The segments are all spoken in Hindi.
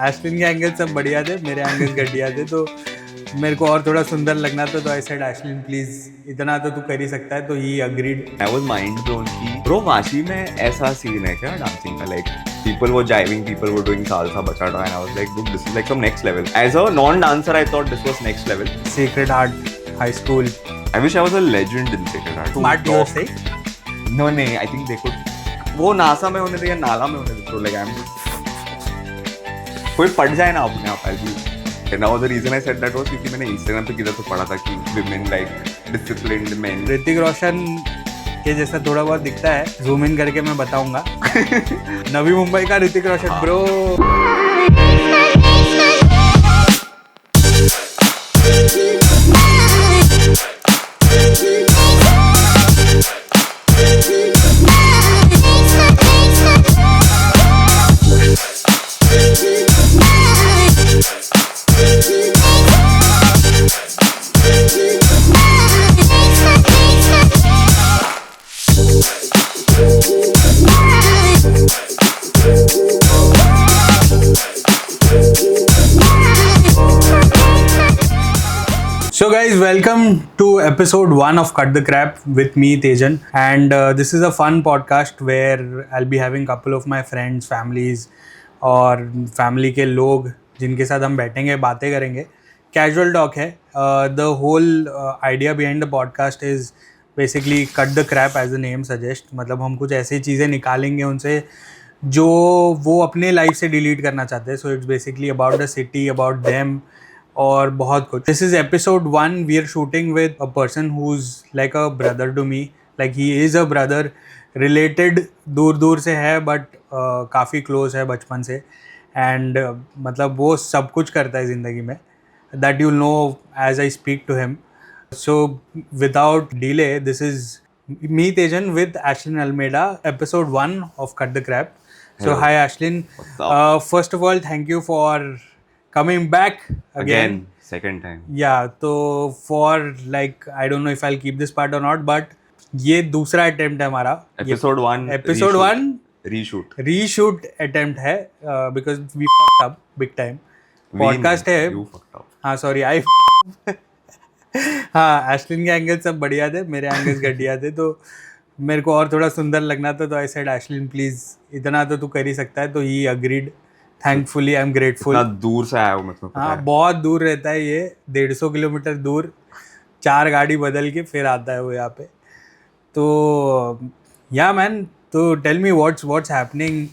एश्लिन के एंगल सब बढ़िया थे, मेरे एंगल्स घटिया थे, तो मेरे को और थोड़ा सुंदर लगना था, तो आई सेड एश्लिन प्लीज इतना तो तू कर ही सकता है, तो he agreed. I was mind blown कि bro वाशी में ऐसा सीन है क्या डांसिंग का, like people were jiving, people were doing salsa bachata and I was like dude, this is like some next level. As a non-dancer I thought this was next level. Sacred Heart High School. I wish I was a legend in Sacred Heart. Smart you say? No, I think they could. वो नासा में होने थे या नाला में होने थे, तो like I'm कोई पढ़ जाए ना अपने आप ऐसी। And now the reason I said that was क्योंकि मैंने Instagram पे किधर तो पढ़ा था कि women like disciplined men. Hrithik Roshan के जैसा थोड़ा बहुत दिखता है, जूम इन करके मैं बताऊंगा। नवी मुंबई का Hrithik Roshan bro. So guys, welcome to episode 1 of Cut the Crap with me Tejan, and this is a fun podcast where I'll be having couple of my friends, families और family के लोग जिनके साथ हम बैठेंगे, बातें करेंगे. Casual talk है. The whole idea behind the podcast is basically cut the crap as the name suggests. मतलब हम कुछ ऐसी चीज़ें निकालेंगे उनसे जो वो अपने लाइफ से डिलीट करना चाहते हैं. So it's basically about the city, about them. और बहुत कुछ. This is episode 1. We are shooting with a person who's like a brother to me. Like he is a brother. Related दूर दूर से है but काफ़ी close है बचपन से. And मतलब वो सब कुछ करता है ज़िंदगी में. That you'll know as I speak to him. So without delay, this is me Tejan with Ashlyn Almeida, episode 1 of Cut the Crap. So Hello. hi Ashlyn. First of all, thank you for coming back again. Second time. Yeah, तो for like I don't know if I'll keep this part or not, but ये दूसरा attempt है हमारा. Episode 1. Episode 1 reshoot attempt है because we fucked up big time. Podcast है. You fucked up. हाँ sorry I हाँ एश्लिन के एंगल्स सब बढ़िया थे, मेरे एंगल्स घटिया थे, तो मेरे को और थोड़ा सुंदर लगना था, तो आई सेड एश्लिन प्लीज इतना तो तू कर ही सकता है, तो he agreed. Thankfully I am grateful. इतना दूर से आया हूँ मतलब. हाँ बहुत दूर रहता है ये, 150 किलोमीटर दूर, 4 गाड़ी बदल के फिर आता है वो यहाँ पे. तो या मैन, तो टेल मी व्हाट्स हैपनिंग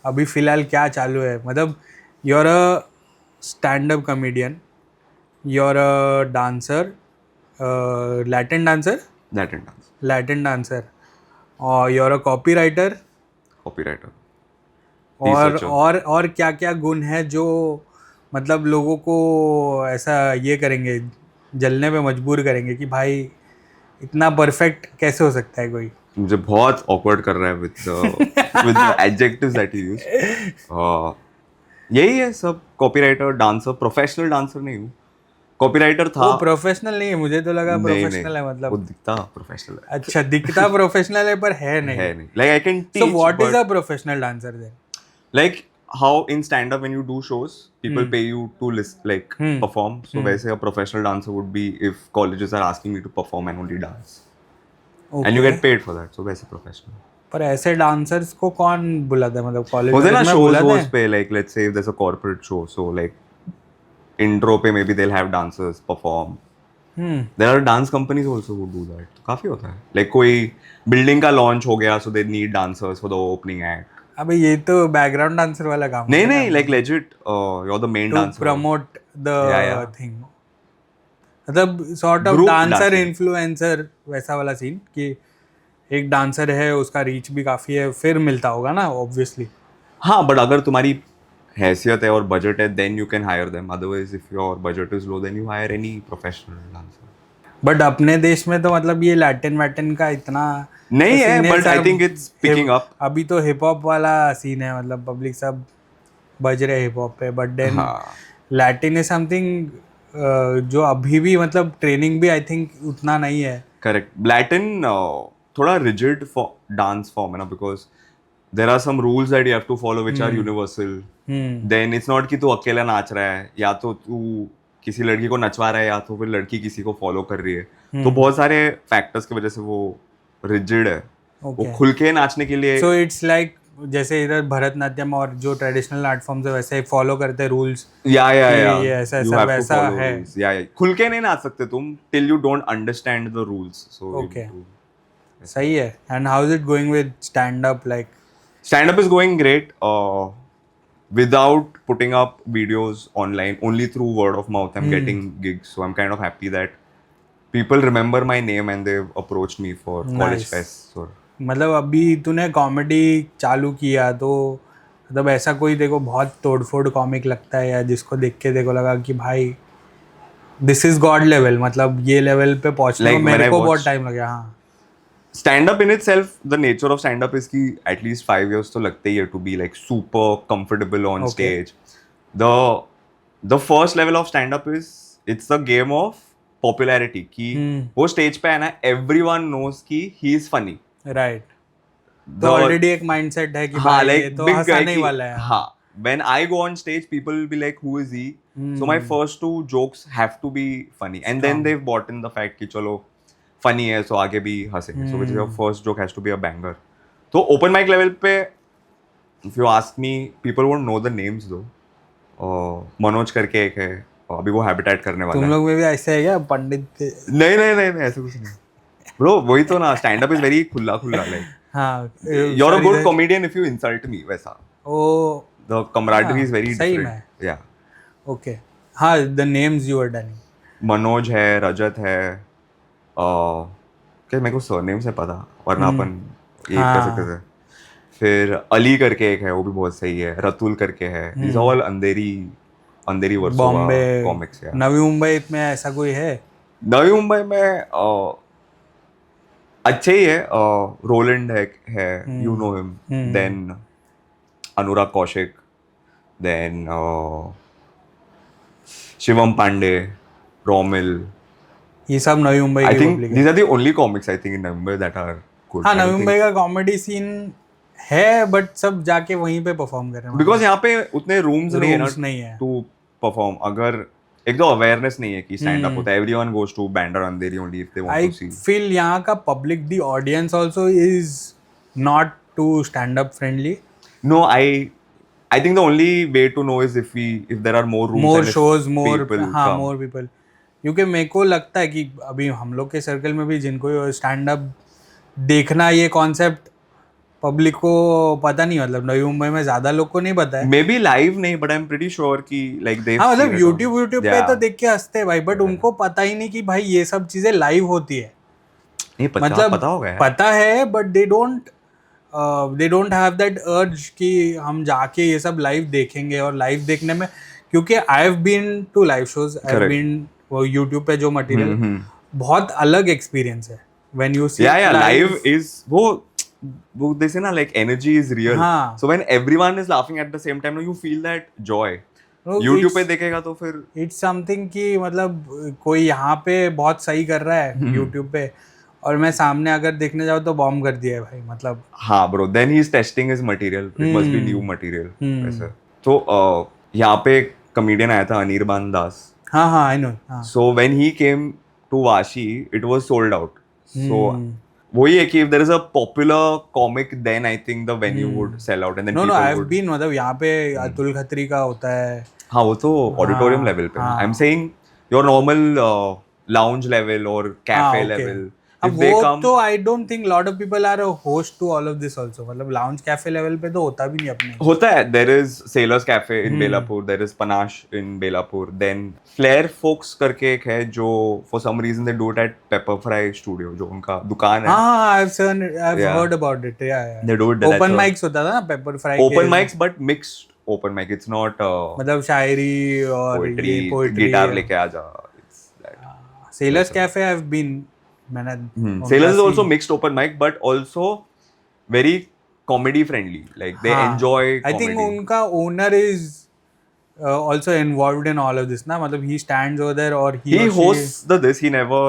अभी फ़िलहाल क्या चालू है. मतलब you are a stand up comedian, you are a dancer, Latin dancer, और यू आर अ कॉपीराइटर. और क्या क्या गुण है जो मतलब लोगों को ऐसा ये करेंगे, जलने पे मजबूर करेंगे कि भाई इतना परफेक्ट कैसे हो सकता है कोई. मुझे बहुत awkward कर रहा है with the adjectives that you use. यही है सब. कॉपीराइटर, डांसर, प्रोफेशनल डांसर नहीं हूँ. कॉपीराइटर था. वो प्रोफेशनल नहीं है, मुझे तो लगा प्रोफेशनल है. मतलब वो दिखता प्रोफेशनल है. अच्छा दिखता प्रोफेशनल है पर है नहीं. Like I can teach. So what is a professional dancer then? Like how in stand up when you do shows people pay you to perform, so वैसे a professional dancer would be if colleges are asking me to perform and only dance. Okay. And you get paid for that, so वैसे professional. पर ऐसे डांसर्स को कौन बुलाता है, मतलब कॉलेज होते ना में shows बुलाते वोस हैं? पे, like let's say if there's a corporate show, so like intro पे maybe they'll have dancers perform. There are dance companies also who do that. तो काफी होता है. Like कोई building का launch हो गया, so they need dancers for the opening act. अबे ये तो बैकग्राउंड डांसर वाला काम है. नहीं like legit you're the main dancer. To promote the Yeah. thing. मतलब sort of Group dancer dancing. Influencer वैसा वाला सीन कि एक डांसर है, उसका रीच भी काफ़ी है, फिर मिलता होगा ना ऑब्वियसली. हाँ, बट अगर तुम्हारी हैसियत है और बजट है then you can hire them. Otherwise if your budget is low then you hire any professional dancer. But अपने देश में तो मतलब ये लैटिन वैटिन का इतना नहीं है, scene but I सब think it's picking up. अभी तो हिप हॉप वाला सीन है, मतलब पब्लिक सब बज रहे हिप हॉप पे, but then Latin is something जो अभी भी मतलब ट्रेनिंग भी आई थिंक उतना नहीं है. करेक्ट. लैटिन थोड़ा रिजिड डांस फॉर्म है ना, because there are some rules that you have to follow which are universal. Then it's not कि तू अकेला नाच रहा है या तो तू किसी लड़की को नचवा रहा है या तो फिर लड़की किसी को फॉलो कर रही है. तो बहुत सारे फैक्टर्स की वजह से वो रिजिड है. वो खुल के नाचने के लिए. So it's like जैसे इधर भरतनाट्यम और जो ट्रेडिशनल आर्ट फॉर्म्स है वैसे फॉलो करते हैं रूल्स. या ये ऐसा You ऐसा have to वैसा follow है. rules. या खुल के नहीं नाच सकते तुम till you don't understand the rules. So you Okay. need to- सही है. And how is it going with stand up like? Stand up is going great. Without putting up videos online, only through word of mouth, I'm getting gigs. So I'm kind of happy that people remember my name and they've approached me for college Nice. fest. So मतलब अभी तूने कॉमेडी चालू किया तो मतलब ऐसा कोई देखो बहुत तोड़फोड़ कॉमिक लगता है या जिसको देख के देखो लगा कि भाई दिस इज गॉड लेवल, मतलब ये लेवल पे पहुंचने Like को when मेरे I को बहुत watched- टाइम लगा. हाँ stand up in itself, the nature of stand up is कि at least 5 years तो लगते ही है to be like super comfortable on Okay. stage. The first level of stand up is it's a game of popularity कि वो stage पे है ना, everyone knows कि he is funny. राइट. तो ऑलरेडी एक माइंडसेट है कि हाँ, भाई like ये तो big guy हंसाने ही की- वाला है. हाँ, when I go on stage, people will be like, who is he? So my first 2 jokes have to be funny, and then they've bought in the fact कि चलो funny है, so आगे भी हंसेंगे. So which is your first joke has to be a banger. तो open mic level पे, if you ask me, people won't know the names though. Manoj करके एक है, अभी वो हैबिटेट करने वाला तुम है. लोग में भी ऐसे है क्या पंडित? नहीं ऐसा कुछ नहीं. Bro, वही तो ना, stand up is very खुला like. हाँ You're a good comedian if you insult me, वैसा. Oh The camaraderie is very सही different. में. Yeah. ओके. हाँ the names you are done. Manoj है, रजत है, क्या मेरे को सरनेम से पता, वरना अपन ये कर सकते थे. फिर अली करके एक है, वो भी बहुत सही है. रतुल करके है. These are all Andheri Versova Bombay comics. Navi Mumbai में ऐसा कोई है? नवी मुंबई में अच्छे ही है. रोलैंड है, you know him. Then Anurag Kaushik, then Shivam Pandey, Romil. ये सब नवी मुंबई I के think public है. these are the only comics I think in Mumbai that are good. हाँ I don't नवी मुंबई का कॉमेडी सीन है बट सब जाके वहीं पे परफॉर्म कर रहे हैं. बिकॉज यहाँ पे उतने रूम्स नहीं है ना Rooms नहीं है. To perform. अगर एक तो अवेयरनेस नहीं है कि स्टैंड अप होता है. Everyone goes to Bandra Andheri only if they want I to see. Feel यहाँ का public the audience also is not to stand up friendly. No, I think the only way to know is if there are more rooms more and if shows more people हाँ come. More people. क्योंकि मेरे को लगता है कि अभी हम लोग के सर्कल में भी जिनको स्टैंड अप देखना ये कॉन्सेप्ट पब्लिक को पता नहीं, मतलब नवी मुंबई में ज्यादा लोग को नहीं पता है. मे बी लाइव नहीं, but I am pretty sure कि लाइक दे. हाँ मतलब यूट्यूब पे तो देख के हंसते हैं भाई, बट उनको पता ही नहीं कि भाई ये सब चीजें लाइव होती है. नहीं पता, मतलब पता होगा यार. पता है but they don't have that अर्ज कि हम जाके ये सब लाइव देखेंगे. और लाइव देखने में क्योंकि I have been to live shows, I have been वो यूट्यूब पे जो मटेरियल बहुत अलग एक्सपीरियंस है व्हेन यू सी. या लाइव इज वो they say ना like energy is real. हाँ. So when everyone is laughing at the same time, you feel that joy. No, YouTube पे देखेगा तो फिर इट्स समथिंग कि मतलब कोई यहाँ पे बहुत सही कर रहा है यूट्यूब पे और मैं सामने अगर देखने जाऊँ तो बॉम्ब कर दिया है भाई. मतलब हाँ bro, then he is testing his material. It must be new material. ऐसा. तो यहाँ पे एक comedian आया था, अनिर्बान दास. हाँ I know. So when he came to Vashi, it was sold out. So वही है कि if there is a popular comic, then I think the venue would sell out and then no people I have would. Been, मतलब यहाँ पे अतुल खत्री का होता है. हाँ वो तो ऑडिटोरियम लेवल पे. I am saying your normal lounge level और कैफे okay. लेवल. अब If they वो come, तो I don't think lot of people are host to all of this also. मतलब लाउंज कैफे लेवल पे तो होता भी नहीं अपने. होता है. There is Sailors Cafe in Belapur. There is Panache in Belapur. Then Flair Folks करके एक है जो for some reason they do it at Pepper Fry Studio, जो उनका दुकान है. हाँ I have Yeah. Heard about it. They do it there. Open That's mics होता था ना paper fry. open mics but mixed open mic. It's not मतलब शायरी और poetry, ये पोएट्री. गिटार लेके आ जा. It's that. Sailors Cafe I have been. मैंने Sailors is also mixed open mic but also very comedy friendly. Like they enjoy I comedy. Think उनका owner is also involved in all of this ना. मतलब he stands over there और He hosts this. He never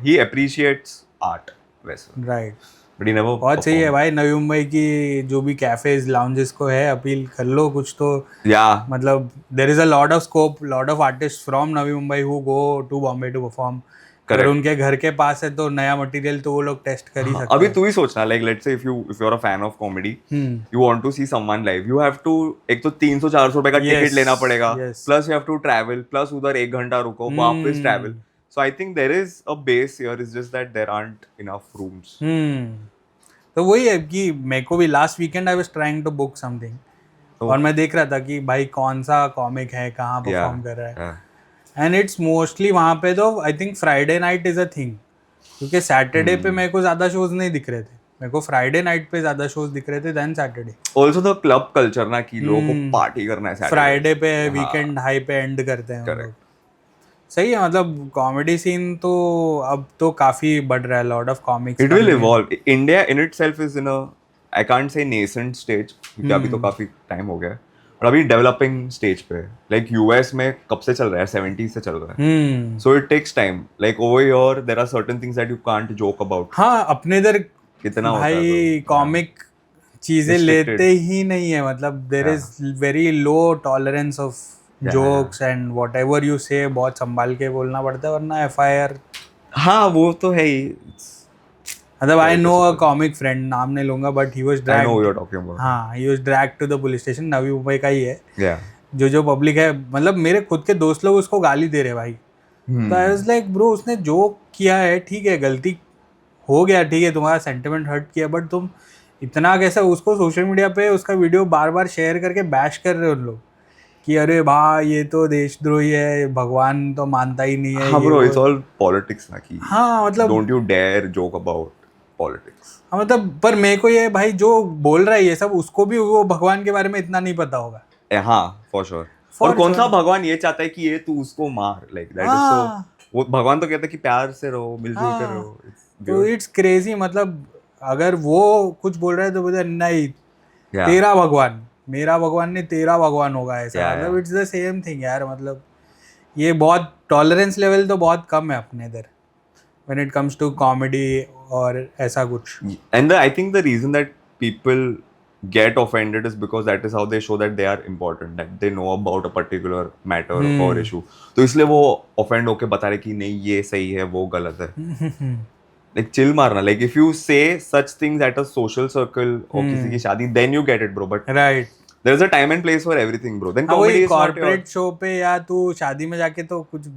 he appreciates art. वैसे. right. बट ही नेवर बहुत सही है भाई, नवी मुंबई की जो भी कैफेज लाउंजेस को है अपील कर लो कुछ तो, या मतलब there is a lot of scope, lot of artist from Navi Mumbai who go to Bombay to perform. अगर Correct. उनके घर के पास है तो नया मटेरियल तो वो लोग टेस्ट कर ही सकते अभी हैं। तू ही सोचना, like let's say if you are a fan of comedy, you want to see someone live, you have to, एक तो 300-400 रुपए का Yes, टिकट लेना पड़ेगा, yes. Plus you have to travel, plus उधर 1 घंटा रुको, वापस travel. So I think there is a base here, is just that there aren't enough rooms. तो वही है कि मेरे को भी last weekend I was trying to book something, Oh. और मैं देख रहा था कि भाई कौन सा कॉमिक है, कहाँ परफॉर्म कर रहा है, yeah. एंड इट्स मोस्टली वहाँ पे तो I think Friday night is a thing, क्योंकि सैटरडे पे मेरे को ज़्यादा शोज नहीं दिख रहे थे, मेरे को फ्राइडे नाइट पे ज़्यादा शोज दिख रहे थे then Saturday. Also the club culture ना, कि लोगों को पार्टी करना है Saturday. फ्राइडे पे वीकेंड हाई पे एंड करते हैं हम लोग। सही है, मतलब कॉमेडी सीन तो अब तो काफ़ी बढ़ रहा है, lot of comics. It will evolve. India in itself is in a, I can't say nascent stage, क्योंकि अभी तो काफी टाइम हो गया है, और अभी डेवलपिंग स्टेज पे है। लाइक यूएस में कब से चल रहा है, 70s से चल रहा है, so it takes time. Like over here there are certain things that you can't joke about. हाँ, अपने इधर कितना भाई कॉमिक चीजें लेते ही नहीं है, मतलब there is very low tolerance of jokes and what ever you से, बहुत संभाल के बोलना पड़ता है वरना FIR। हाँ वो तो है ही। मतलब I know a comic friend, नाम नहीं लूंगा, but he was I know dragged, you're talking about. हाँ he was dragged to the police station, Navi Mumbai का ही है। Yeah. जो पब्लिक है, मतलब मेरे खुद के दोस्त लोग उसको गाली दे रहे भाई। तो आई वाज लाइक ब्रो, उसने जो किया है ठीक है, गलती हो गया, ठीक है, तुम्हारा सेंटिमेंट हर्ट किया, बट तुम इतना कैसा उसको सोशल मीडिया पे उसका वीडियो बार बार शेयर करके बैश कर रहे हो उन लोग कि अरे भाई ये तो देशद्रोही है, भगवान तो मानता ही नहीं है। हाँ ब्रो, इट्स ऑल पॉलिटिक्स ना, कि हाँ मतलब don't you dare joke about politics. हाँ मतलब, पर मेरे को ये भाई जो बोल रहा है ये सब, उसको भी वो भगवान के बारे में इतना नहीं पता होगा। हाँ फॉर श्योर। और कौन सा भगवान ये चाहता है कि ये तू उसको मार, लाइक दैट इज सो, वो भगवान तो कहता है कि प्यार से रहो, मिलजुल कर रहो। तो इट्स क्रेजी, मतलब अगर वो कुछ बोल रहा है तो बोलते नहीं तेरा भगवान, मेरा भगवान नहीं तेरा भगवान होगा, ऐसा मतलब इट्स द सेम थिंग यार। मतलब ये बहुत टॉलरेंस लेवल तो बहुत कम है अपने इधर when it comes to comedy और ऐसा कुछ। And I think the reason that people get offended is because that is how they show that they are important, that they know about a particular matter or issue. तो इसलिए वो offend होके बता रहे कि नहीं ये सही है वो गलत है। like chill मारना, like if you say such things at a social circle or किसी की शादी, then you get it bro, but right, there is a time and place for everything bro. Then comedy is not your corporate show पे या तू शादी में जाके तो कुछ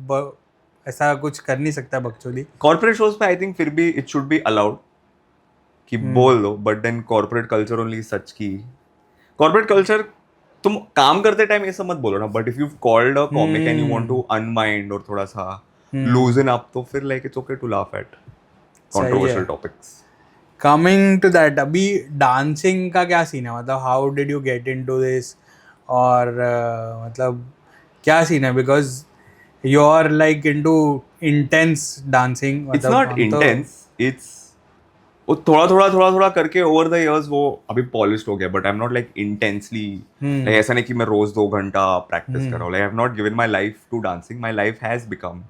ऐसा कुछ कर नहीं सकता बकचोदी। corporate shows पे I think फिर भी it should be allowed कि बोल दो, but then corporate culture only such की कॉर्पोरेट कल्चर, तुम काम करते टाइम ये सब मत बोलो ना, but if you called a comic and you want to unwind और थोड़ा सा लूजन अप, तो फिर like it's okay to laugh at controversial topics. Coming to that, अभी डांसिंग का क्या सीन है, मतलब how did you get into this, और मतलब क्या सीन है, because you are like into intense dancing. It's not intense, it's वो थोड़ा करके ओवर द इयर्स वो अभी पॉलिश्ड हो गया, but I am not like intensely, like ऐसा नहीं कि मैं रोज 2 घंटा प्रैक्टिस कर रहा हूँ। Like I have not given my life to dancing, my life has become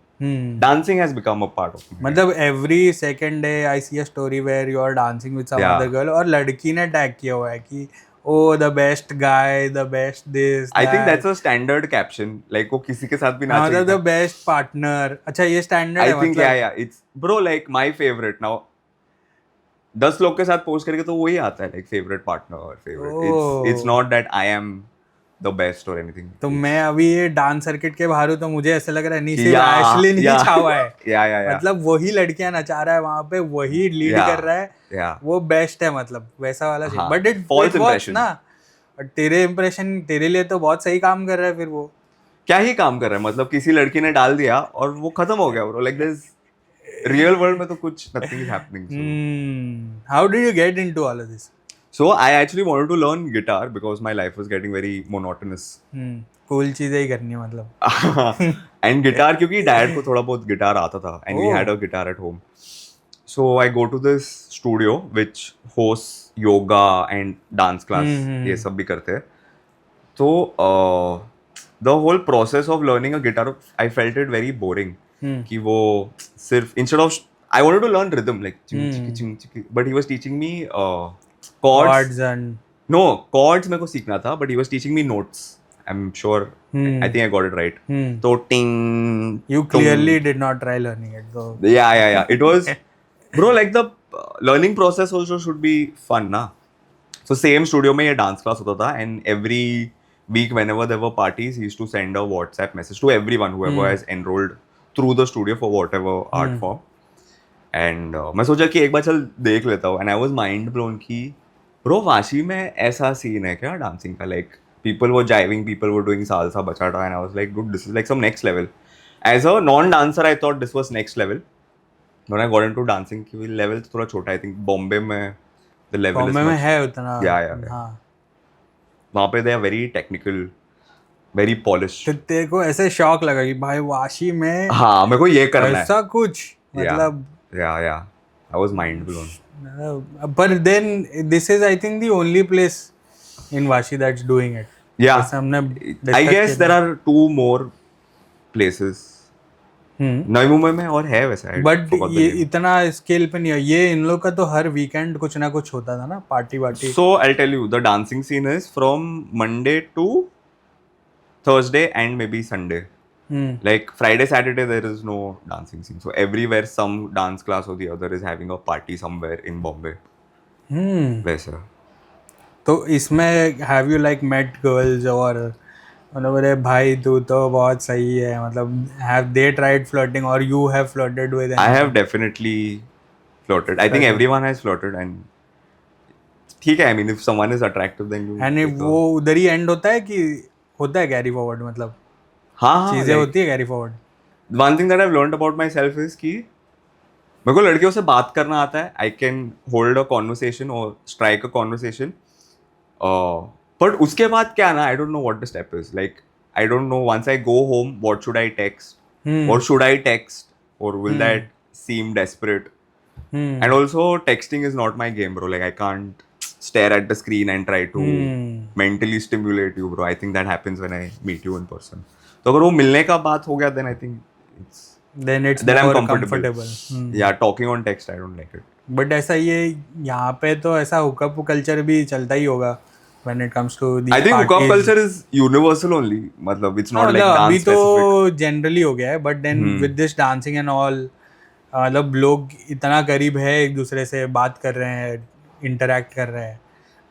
dancing has become a part of me. मतलब every second day I see a story where you are dancing with some other girl, और लड़की ने टैग किया हुआ है कि oh the best guy, the best this, I think that's a standard caption, like वो किसी के साथ भी ना चाहिए, the best partner। अच्छा ये standard है I think yeah it's bro like my favorite now 10 लोग के साथ पोस्ट करके तो वही आता है, like favorite partner or favorite, it's not that I am the best or anything. तो मैं अभी ये डांस सर्किट के बाहर हूँ तो मुझे ऐसा लग रहा है नीचे एशलिन ही छावा है, मतलब वही लड़कियां नचा रहा है वहां पे, वही लीड कर रहा है, वो बेस्ट है, मतलब वैसा वाला scene. But it falls impression ना, और तेरे इंप्रेशन तेरे लिए तो बहुत सही काम कर रहा है। फिर वो क्या ही काम कर रहा है, मतलब किसी लड़की ने डाल दिया और वो खत्म हो गया bro, like this real world में तो कुछ nothing is happening. How did you get into all of this? So I actually wanted to learn guitar because my life was getting very monotonous. Cool चीजें ही करनी है मतलब। And guitar क्योंकि डैड को थोड़ा बहुत गिटार आता था, and we had a guitar at home. So I go to this studio which hosts yoga and dance class, ये सब भी करते हैं। तो the whole process of learning a guitar, I felt it very boring. कि वो सिर्फ instead of I wanted to learn rhythm, like ching, chiki, ching, chiki, but he was teaching me chords. Chords and No, chords मेरे को सीखना था, but he was teaching me notes. I'm sure. I think I got it right. So ting. You tung. clearly did not try learning it though. Yeah. It was, bro. Like the learning process also should be fun, na. So same studio में ये dance class होता था, and every week whenever there were parties, he used to send a WhatsApp message to everyone whoever has enrolled through the studio for whatever art form. And मैं सोचा कि एक बार चल देख लेता हूँ, and I was mind blown कि bro वाशी में ऐसा सीन है क्या dancing का, like people were jiving, people were doing salsa bachata, and I was like, dude, this is like some next level. As a non-dancer, I thought this was next level. When I got into dancing, कि level थोड़ा छोटा, I think Bombay में the level is बॉम्बे में much. है उतना. Yeah. हाँ. वहाँ पे they are very technical, very polished. तो तेरे को ऐसे शॉक लगा कि भाई वाशी में हाँ मेरे को ये करना है. ऐसा कुछ मतलब. Yeah. I was mind blown. But then this is I think the only place in Vashi that's doing it. Yeah. जैसे हमने I guess there are 2 more places. नवी मुंबई में और है वैसे. I बट forgot the ये name. इतना स्केल पे नहीं है. ये इन लोग का तो हर वीकेंड कुछ ना कुछ होता था ना, पार्टी वार्टी. So I'll tell you, the dancing scene is from Monday to Thursday and maybe Sunday. Like Friday, Saturday, there is no dancing scene. So everywhere some dance class or the other is having a party somewhere in Bombay. वैसा. तो इसमें have you like met girls और मतलब अरे भाई तू तो बहुत सही है, मतलब हैव दे ट्राइड फ्लर्टिंग और you have flirted with? I have definitely flirted. I think everyone has flirted, and ठीक है. I mean, if someone is attractive, then you. And वो उधर ही एंड होता है कि होता है कैरी फॉरवर्ड, मतलब हाँ चीजें होती है carry forward. One thing that I've learned about myself is कि मेरे को लड़कियों से बात करना आता है. I can hold a conversation or strike a conversation. But उसके बाद क्या ना, I don't know what the step is. Like, I don't know, once I go home, what should I text? Or should I text? Or will that seem desperate? And also, texting is not my game, bro. Like, I can't stare at the screen and try to mentally stimulate you, bro. I think that happens when I meet you in person. तो अगर वो मिलने का बात हो गया, then I think it's then I'm more comfortable. comfortable. Yeah, talking on text, I don't like it. But ऐसा ये यहाँ पे तो ऐसा हुकअप कल्चर भी चलता ही होगा when it comes to the I think hookup parties. culture is universal only. मतलब it's not like अभी dance तो specific. जनरली हो गया है, but then with this dancing and all मतलब लोग इतना करीब है एक दूसरे से, बात कर रहे हैं, इंटरेक्ट कर रहे हैं.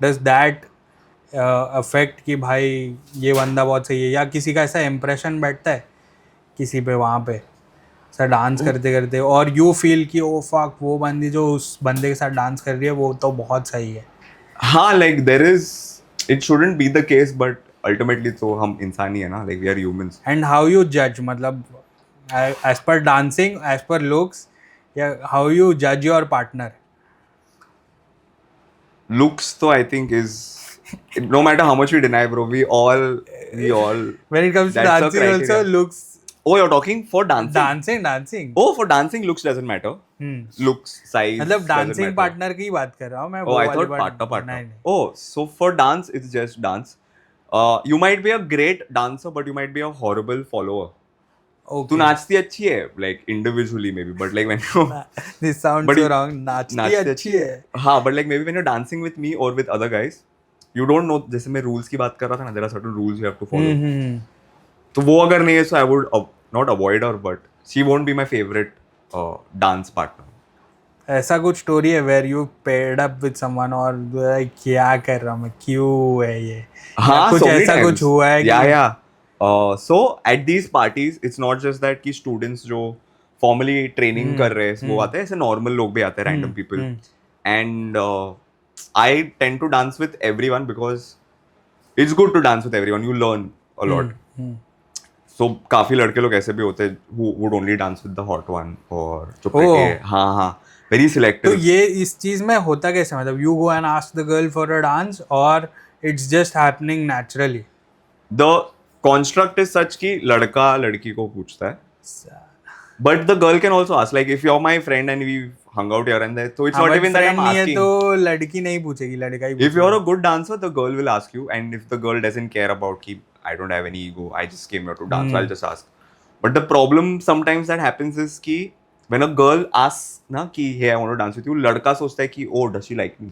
डज दैट अफेक्ट कि भाई ये बंदा बहुत सही है, या किसी का ऐसा इम्प्रेशन बैठता है किसी पे वहाँ पे सर डांस करते करते, और यू फील कि ओ फक वो बंदी जो उस बंदे के साथ डांस कर रही है वो तो बहुत सही है? हाँ, like there is, it shouldn't be the case, but ultimately तो हम इंसान ही है ना, like we are humans. And how you जज, मतलब as per dancing, as per looks, या हाउ यू जज योर पार्टनर? Looks तो I think is, no matter how much we deny, bro, we all When it comes to that's a dancing also criteria. looks. Oh, you're talking for dancing? Dancing. Oh, for dancing looks doesn't matter. Looks, size मतलब doesn't डांसिंग matter. पार्टनर की बात कर रहा हूँ मैं. Oh, I thought partner. Oh, so for dance, it's just dance. You might be a great dancer, but you might be a horrible follower. तू नाचती अच्छी है, like individually maybe, but like when you This sounds but so wrong. नाचती अच्छी है. हाँ, but like maybe when you're dancing with me or with other guys, you don't know. जैसे मैं rules की बात कर रहा था ना, there are certain rules you have to follow. तो वो अगर नहीं है, so I would not avoid her, but she won't be my favorite dance partner. ऐसा कुछ स्टोरी है where you paired up with someone और like क्या कर रहा हूँ मैं, क्यों है ये? हाँ, कुछ so many ऐसा times. कुछ हुआ है? Yeah. So at these parties, it's not just that कि students जो formally training कर रहे हैं वो आते हैं, ऐसे normal लोग भी आते हैं, random people. And I tend to dance with everyone because it's good to dance with everyone. You learn a lot. So काफी लड़के लोग ऐसे भी होते हैं who would only dance with the hot one or जो pretty. हाँ, very selective. तो ये इस चीज में होता कैसे, मतलब you go and ask the girl for a dance or it's just happening naturally? The construct is such कि लड़का लड़की को पूछता है, but the girl can also ask. Like if you're my friend and we hung out here and there, so it's not even that I'm asking. तो लड़की नहीं पूछेगी, लड़का ही. If you're a good dancer, the girl will ask you, and if the girl doesn't care about कि I don't have any ego, I just came here to dance, so I'll just ask. But the problem sometimes that happens is कि when a girl asks ना कि hey I want to dance with you, लड़का सोचता है कि oh does she like me?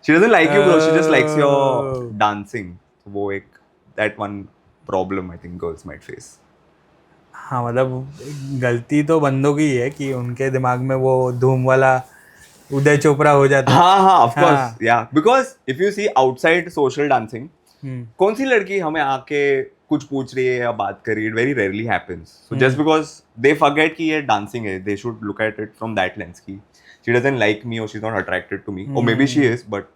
She doesn't like you, bro. She just likes your dancing. वो एक that one problem I think girls might face. हाँ मतलब गलती तो बंदों की ही है कि उनके दिमाग में वो धूम वाला उदय चोपड़ा हो जाता है. हाँ of course, yeah. Because if you see outside social dancing, कौन सी लड़की हमें आके कुछ पूछ रही है या बात कर रही है, it very rarely happens. So just because they forget कि ये dancing है, they should look at it from that lens कि she doesn't like me or she's not attracted to me, or maybe she is, but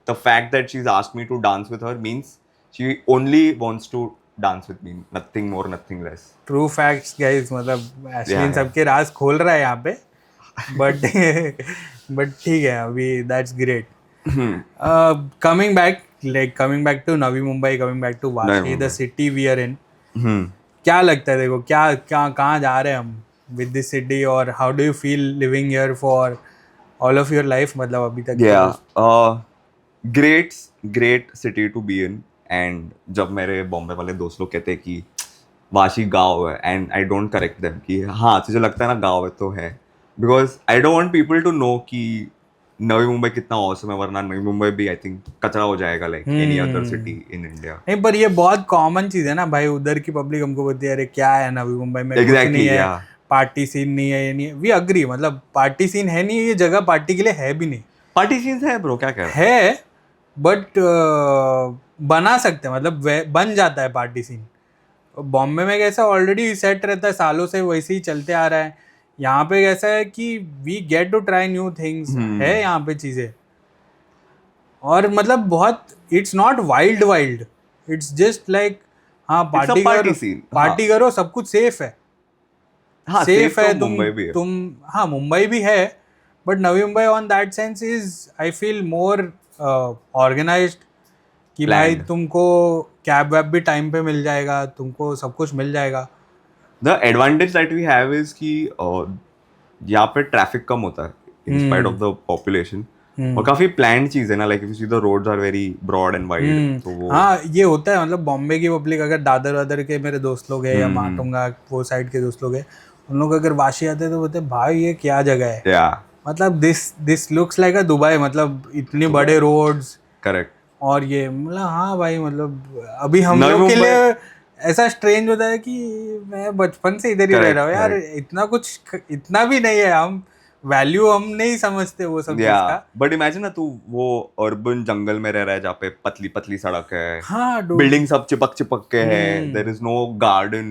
the fact that she's asked me to dance with her means she only wants to dance with me, nothing more, nothing less. True facts guys. मतलब अश्विन yeah. सबके राज खोल रहा है यहाँ पे, but ठीक है अभी, that's great. Coming back to Navi Mumbai, coming back to Vashi, the city we are in. क्या लगता है देखो, क्या कहाँ जा रहे हैं हम with this city, और how do you feel living here for all of your life, मतलब अभी तक? Yeah, great city to be in. And जब मेरे बॉम्बे वाले दोस्त लोग कहते हैं कि वाशी गाँव है, and I don't correct them कि हाँ तुझे लगता है ना गाँव है तो है, because I don't want people to know कि नवी मुंबई कितना औसम है, वरना नवी मुंबई भी आई थिंक कचरा हो जाएगा like any other city in India. नहीं पर ये बहुत कॉमन चीज है ना भाई, उधर की पब्लिक हमको बोलती है अरे क्या है नवी मुंबई में, कुछ नहीं है, पार्टी सीन नहीं है, ये नहीं है. वी अग्री, मतलब पार्टी सीन है नहीं, ये जगह पार्टी के लिए है भी नहीं. पार्टी सीन है ब्रो, क्या कह रहा है, बट बना सकते हैं, मतलब बन जाता है पार्टी सीन. बॉम्बे में कैसा ऑलरेडी सेट रहता है, सालों से वैसे ही चलते आ रहा है. यहाँ पे कैसा है कि we get to try new things, है यहाँ पे चीजें, और मतलब बहुत it's not wild, it's just like हाँ पार्टी करो, सब कुछ सेफ है. हाँ, सेफ है. तो तुम हाँ मुंबई भी है, but Navi Mumbai on that sense is I feel more organised कि भाई तुमको कैब वैब भी टाइम पे मिल जाएगा, तुमको सब कुछ मिल जाएगा. The advantage that we have is कि यहाँ पे ट्रैफिक कम होता है in spite of the population, और काफी planned चीज है ना, like if you see the roads are very broad and wide, तो वो हाँ ये होता है. मतलब बॉम्बे की पब्लिक अगर दादर वादर के मेरे दोस्त लोग हैं या माटुंगा वो साइड के दोस्त लोग हैं, उन लोग अगर वाशी आते हैं तो बोलते हैं भाई ये क्या जगह है. yeah. मतलब this looks like a Dubai, मतलब इतने बड़े रोड्स. करेक्ट. और ये मतलब हाँ भाई, मतलब अभी हम लोग के लिए ऐसा स्ट्रेंज होता है कि मैं बचपन से इधर ही रह रहा हूँ यार, इतना भी नहीं है, हम वैल्यू हम नहीं समझते वो सब चीज का. बट इमेजिन ना तू वो अर्बन जंगल में रह रहा है जहाँ पे पतली पतली सड़क है, हाँ बिल्डिंग सब चिपक के है, देयर इज नो गार्डन.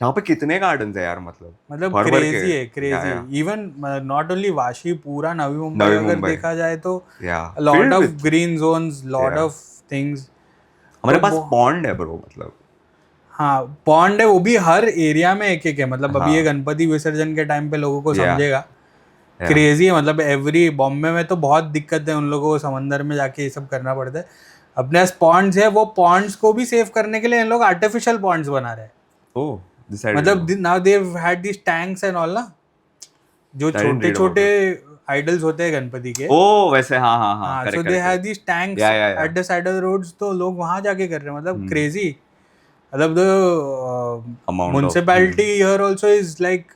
यहाँ पे कितने गार्डन्स है यार, मतलब क्रेजी है, crazy. Even not only Vashi, पूरा नवी मुंबई अगर देखा जाए तो lot of green zones, lot of things. हमारे पास पॉन्ड है ब्रो, मतलब हाँ पॉन्ड है, वो भी हर एरिया में एक एक है. मतलब अभी ये गणपति विसर्जन के टाइम पे लोगों को समझेगा. क्रेजी है, मतलब एवरी बॉम्बे में तो बहुत दिक्कत है उन लोगों को, समंदर में जाके ये सब करना पड़ता है. अपने पास पॉन्ड्स है, वो पॉन्ड्स को भी सेव करने के लिए इन लोग आर्टिफिशियल पॉन्ड्स बना रहे हैं. मतलब now they had this tanks and all ना, जो छोटे छोटे आइडल्स होते हैं गणपति के. ओ वैसे हाँ. So they have this tanks at the side of the roads, तो लोग वहां जाके कर रहे हैं. मतलब क्रेजी. मतलब the municipality here also is like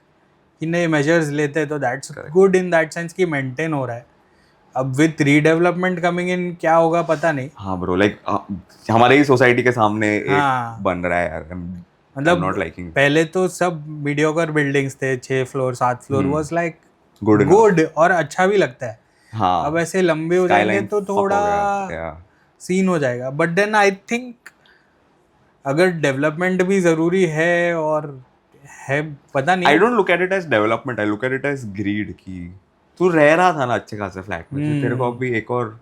इन्हें मेजर्स लेते हैं, तो that's good in that sense कि मेंटेन हो रहा है. अब विद रीडेवलपमेंट कमिंग इन क्या होगा पता नहीं. हाँ ब्रो, लाइक हमारे ही सोसाइटी के सामने एक बन रहा है यार. मतलब पहले तो सब मीडियोकर बिल्डिंग्स थे, 6 floor 7 floor was like good और अच्छा भी लगता है. हाँ. अब ऐसे लंबे हो जाएंगे तो थोड़ा सीन हो जाएगा. बट देन आई थिंक अगर डेवलपमेंट भी जरूरी है, और है पता नहीं. I don't look at it as development, I look at it as greed. की तू रह रहा था ना अच्छे खासे फ्लैट में, तेरे को अभी एक और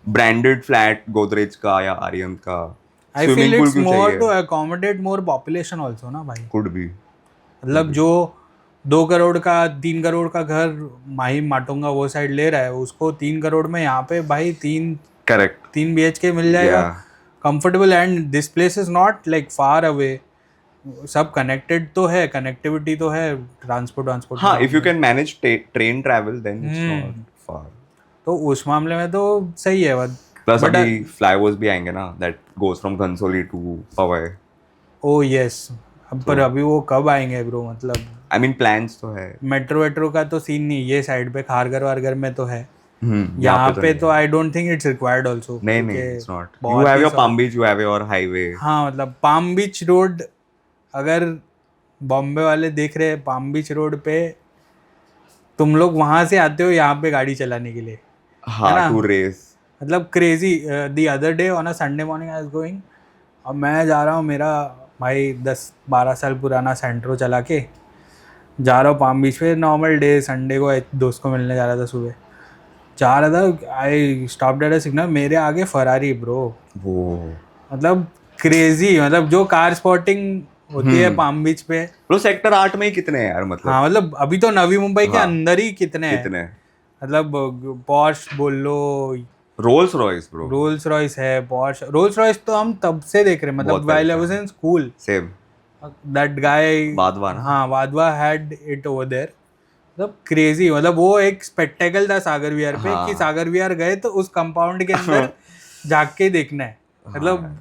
ब्रांडेड फ्लैट गोदरेज का या आर्यन का, I feel it's more to accommodate more population also ना भाई. Could be. मतलब जो 2 करोड़ का 3 करोड़ का घर माही माटुंगा वो साइड ले रहा है, उसको 3 करोड़ में यहाँ पे भाई 3 BHK मिल जाएगा comfortable. And this place is not like far away, सब कनेक्टेड तो है, कनेक्टिविटी तो है, ट्रांसपोर्ट. हाँ, if you can manage train travel then it's not far. तो उस मामले में तो सही है. प्लस अभी फ्लाईओवर्स भी आएंगे ना, that goes from Ghansoli to Powai. Oh yes, अब पर अभी वो कब आएंगे ब्रो, मतलब आई मीन प्लान्स तो है। मेट्रो वेट्रो का तो सीन नहीं, ये साइड पे खारघर वारघर में तो है, यहाँ यहाँ पे नहीं तो है। आई don't think it's required also. नहीं इट्स नॉट। यू बहुत have he your palm beach, you have your highway. हाँ मतलब पाम बीच रोड, अगर बॉम्बे वाले देख रहे हैं पाम बीच रोड पे, तुम लोग वहां से आते हो यहाँ पे गाड़ी चलाने के लिए, है हाँ ना? To race. मतलब crazy. The other day on a Sunday morning I was going, अब मैं जा रहा हूँ, मेरा भाई 10-12 साल पुराना सेंट्रो चला के जा रहा हूँ पाम बीच पे, नॉर्मल डे संडे को, एक दोस्त को मिलने जा रहा था, सुबह जा रहा था, I stopped at a signal, मेरे आगे फरारी ब्रो। वो मतलब क्रेजी, मतलब जो कार स्पॉटिंग होती है पाम बीच पे। ब्रो सेक्टर 8 में ही कितने हैं यार, मतलब हाँ मतलब अभी तो नवी मुंबई के हाँ, अंदर ही कितने हैं, कितने मतलब पॉर्श बोल लो, Rolls Royce bro. Rolls Royce है, पॉर्श, रोल्स रॉयस तो हम तब से देख रहे हैं, मतलब while I was in school, same that guy Wadhwa ना। हाँ Wadhwa had it over there. मतलब क्रेजी, मतलब वो एक स्पेक्टेकल था सागर विहार पे, हाँ। कि सागर विहार गए तो उस कंपाउंड के अंदर झाँक के देखना है। मतलब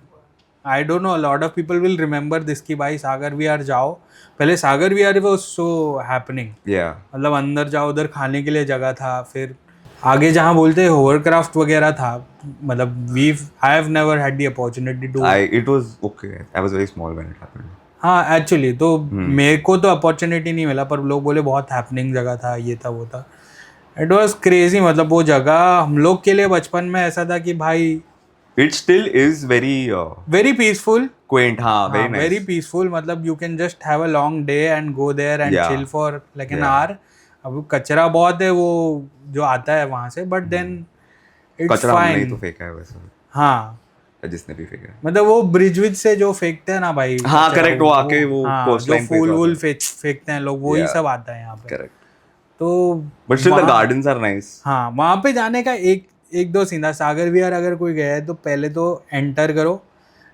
I don't know, lot of people will remember this कि भाई सागर विहार जाओ, पहले सागर विहार वाज सो हैपनिंग, मतलब अंदर जाओ, उधर खाने के लिए जगह था, फिर आगे जहाँ बोलते हैं होवरक्राफ्ट वगैरह था, मतलब we I have never had the opportunity to. It was okay, I was very small when it happened. हाँ एक्चुअली तो मेरे को तो अपॉर्चुनिटी नहीं मिला, पर लोग बोले बहुत हैपनिंग जगह था, ये था वो था, इट वाज क्रेजी। मतलब वो जगह हम लोग के लिए बचपन में ऐसा था कि भाई it still is very peaceful, quaint. हाँ वेरी नाइस, वेरी पीसफुल, मतलब you can just have a long day and go there and chill for like an hour. अब कचरा बहुत है वो जो आता है वहां से, बट देन इट्स कचरा हमने ही फाइन। तो फेंका है वैसे, हाँ जिसने भी फेंका है। मतलब वो ब्रिज विज से जो फेंकते हैं ना भाई, हाँ कचरा, करेक्ट, वो आके वो हाँ, कोस्ट जो लाइन पे फूल तो वूल आता है। फेंकते हैं लोग, वही सब आता है यहाँ पे। करेक्ट, तो बट स्टिल द वहाँ- गार्डन्स आर नाइस। हाँ वहाँ पे जाने का एक दो सीधा, सागर विहार अगर कोई गया है तो पहले तो एंटर करो,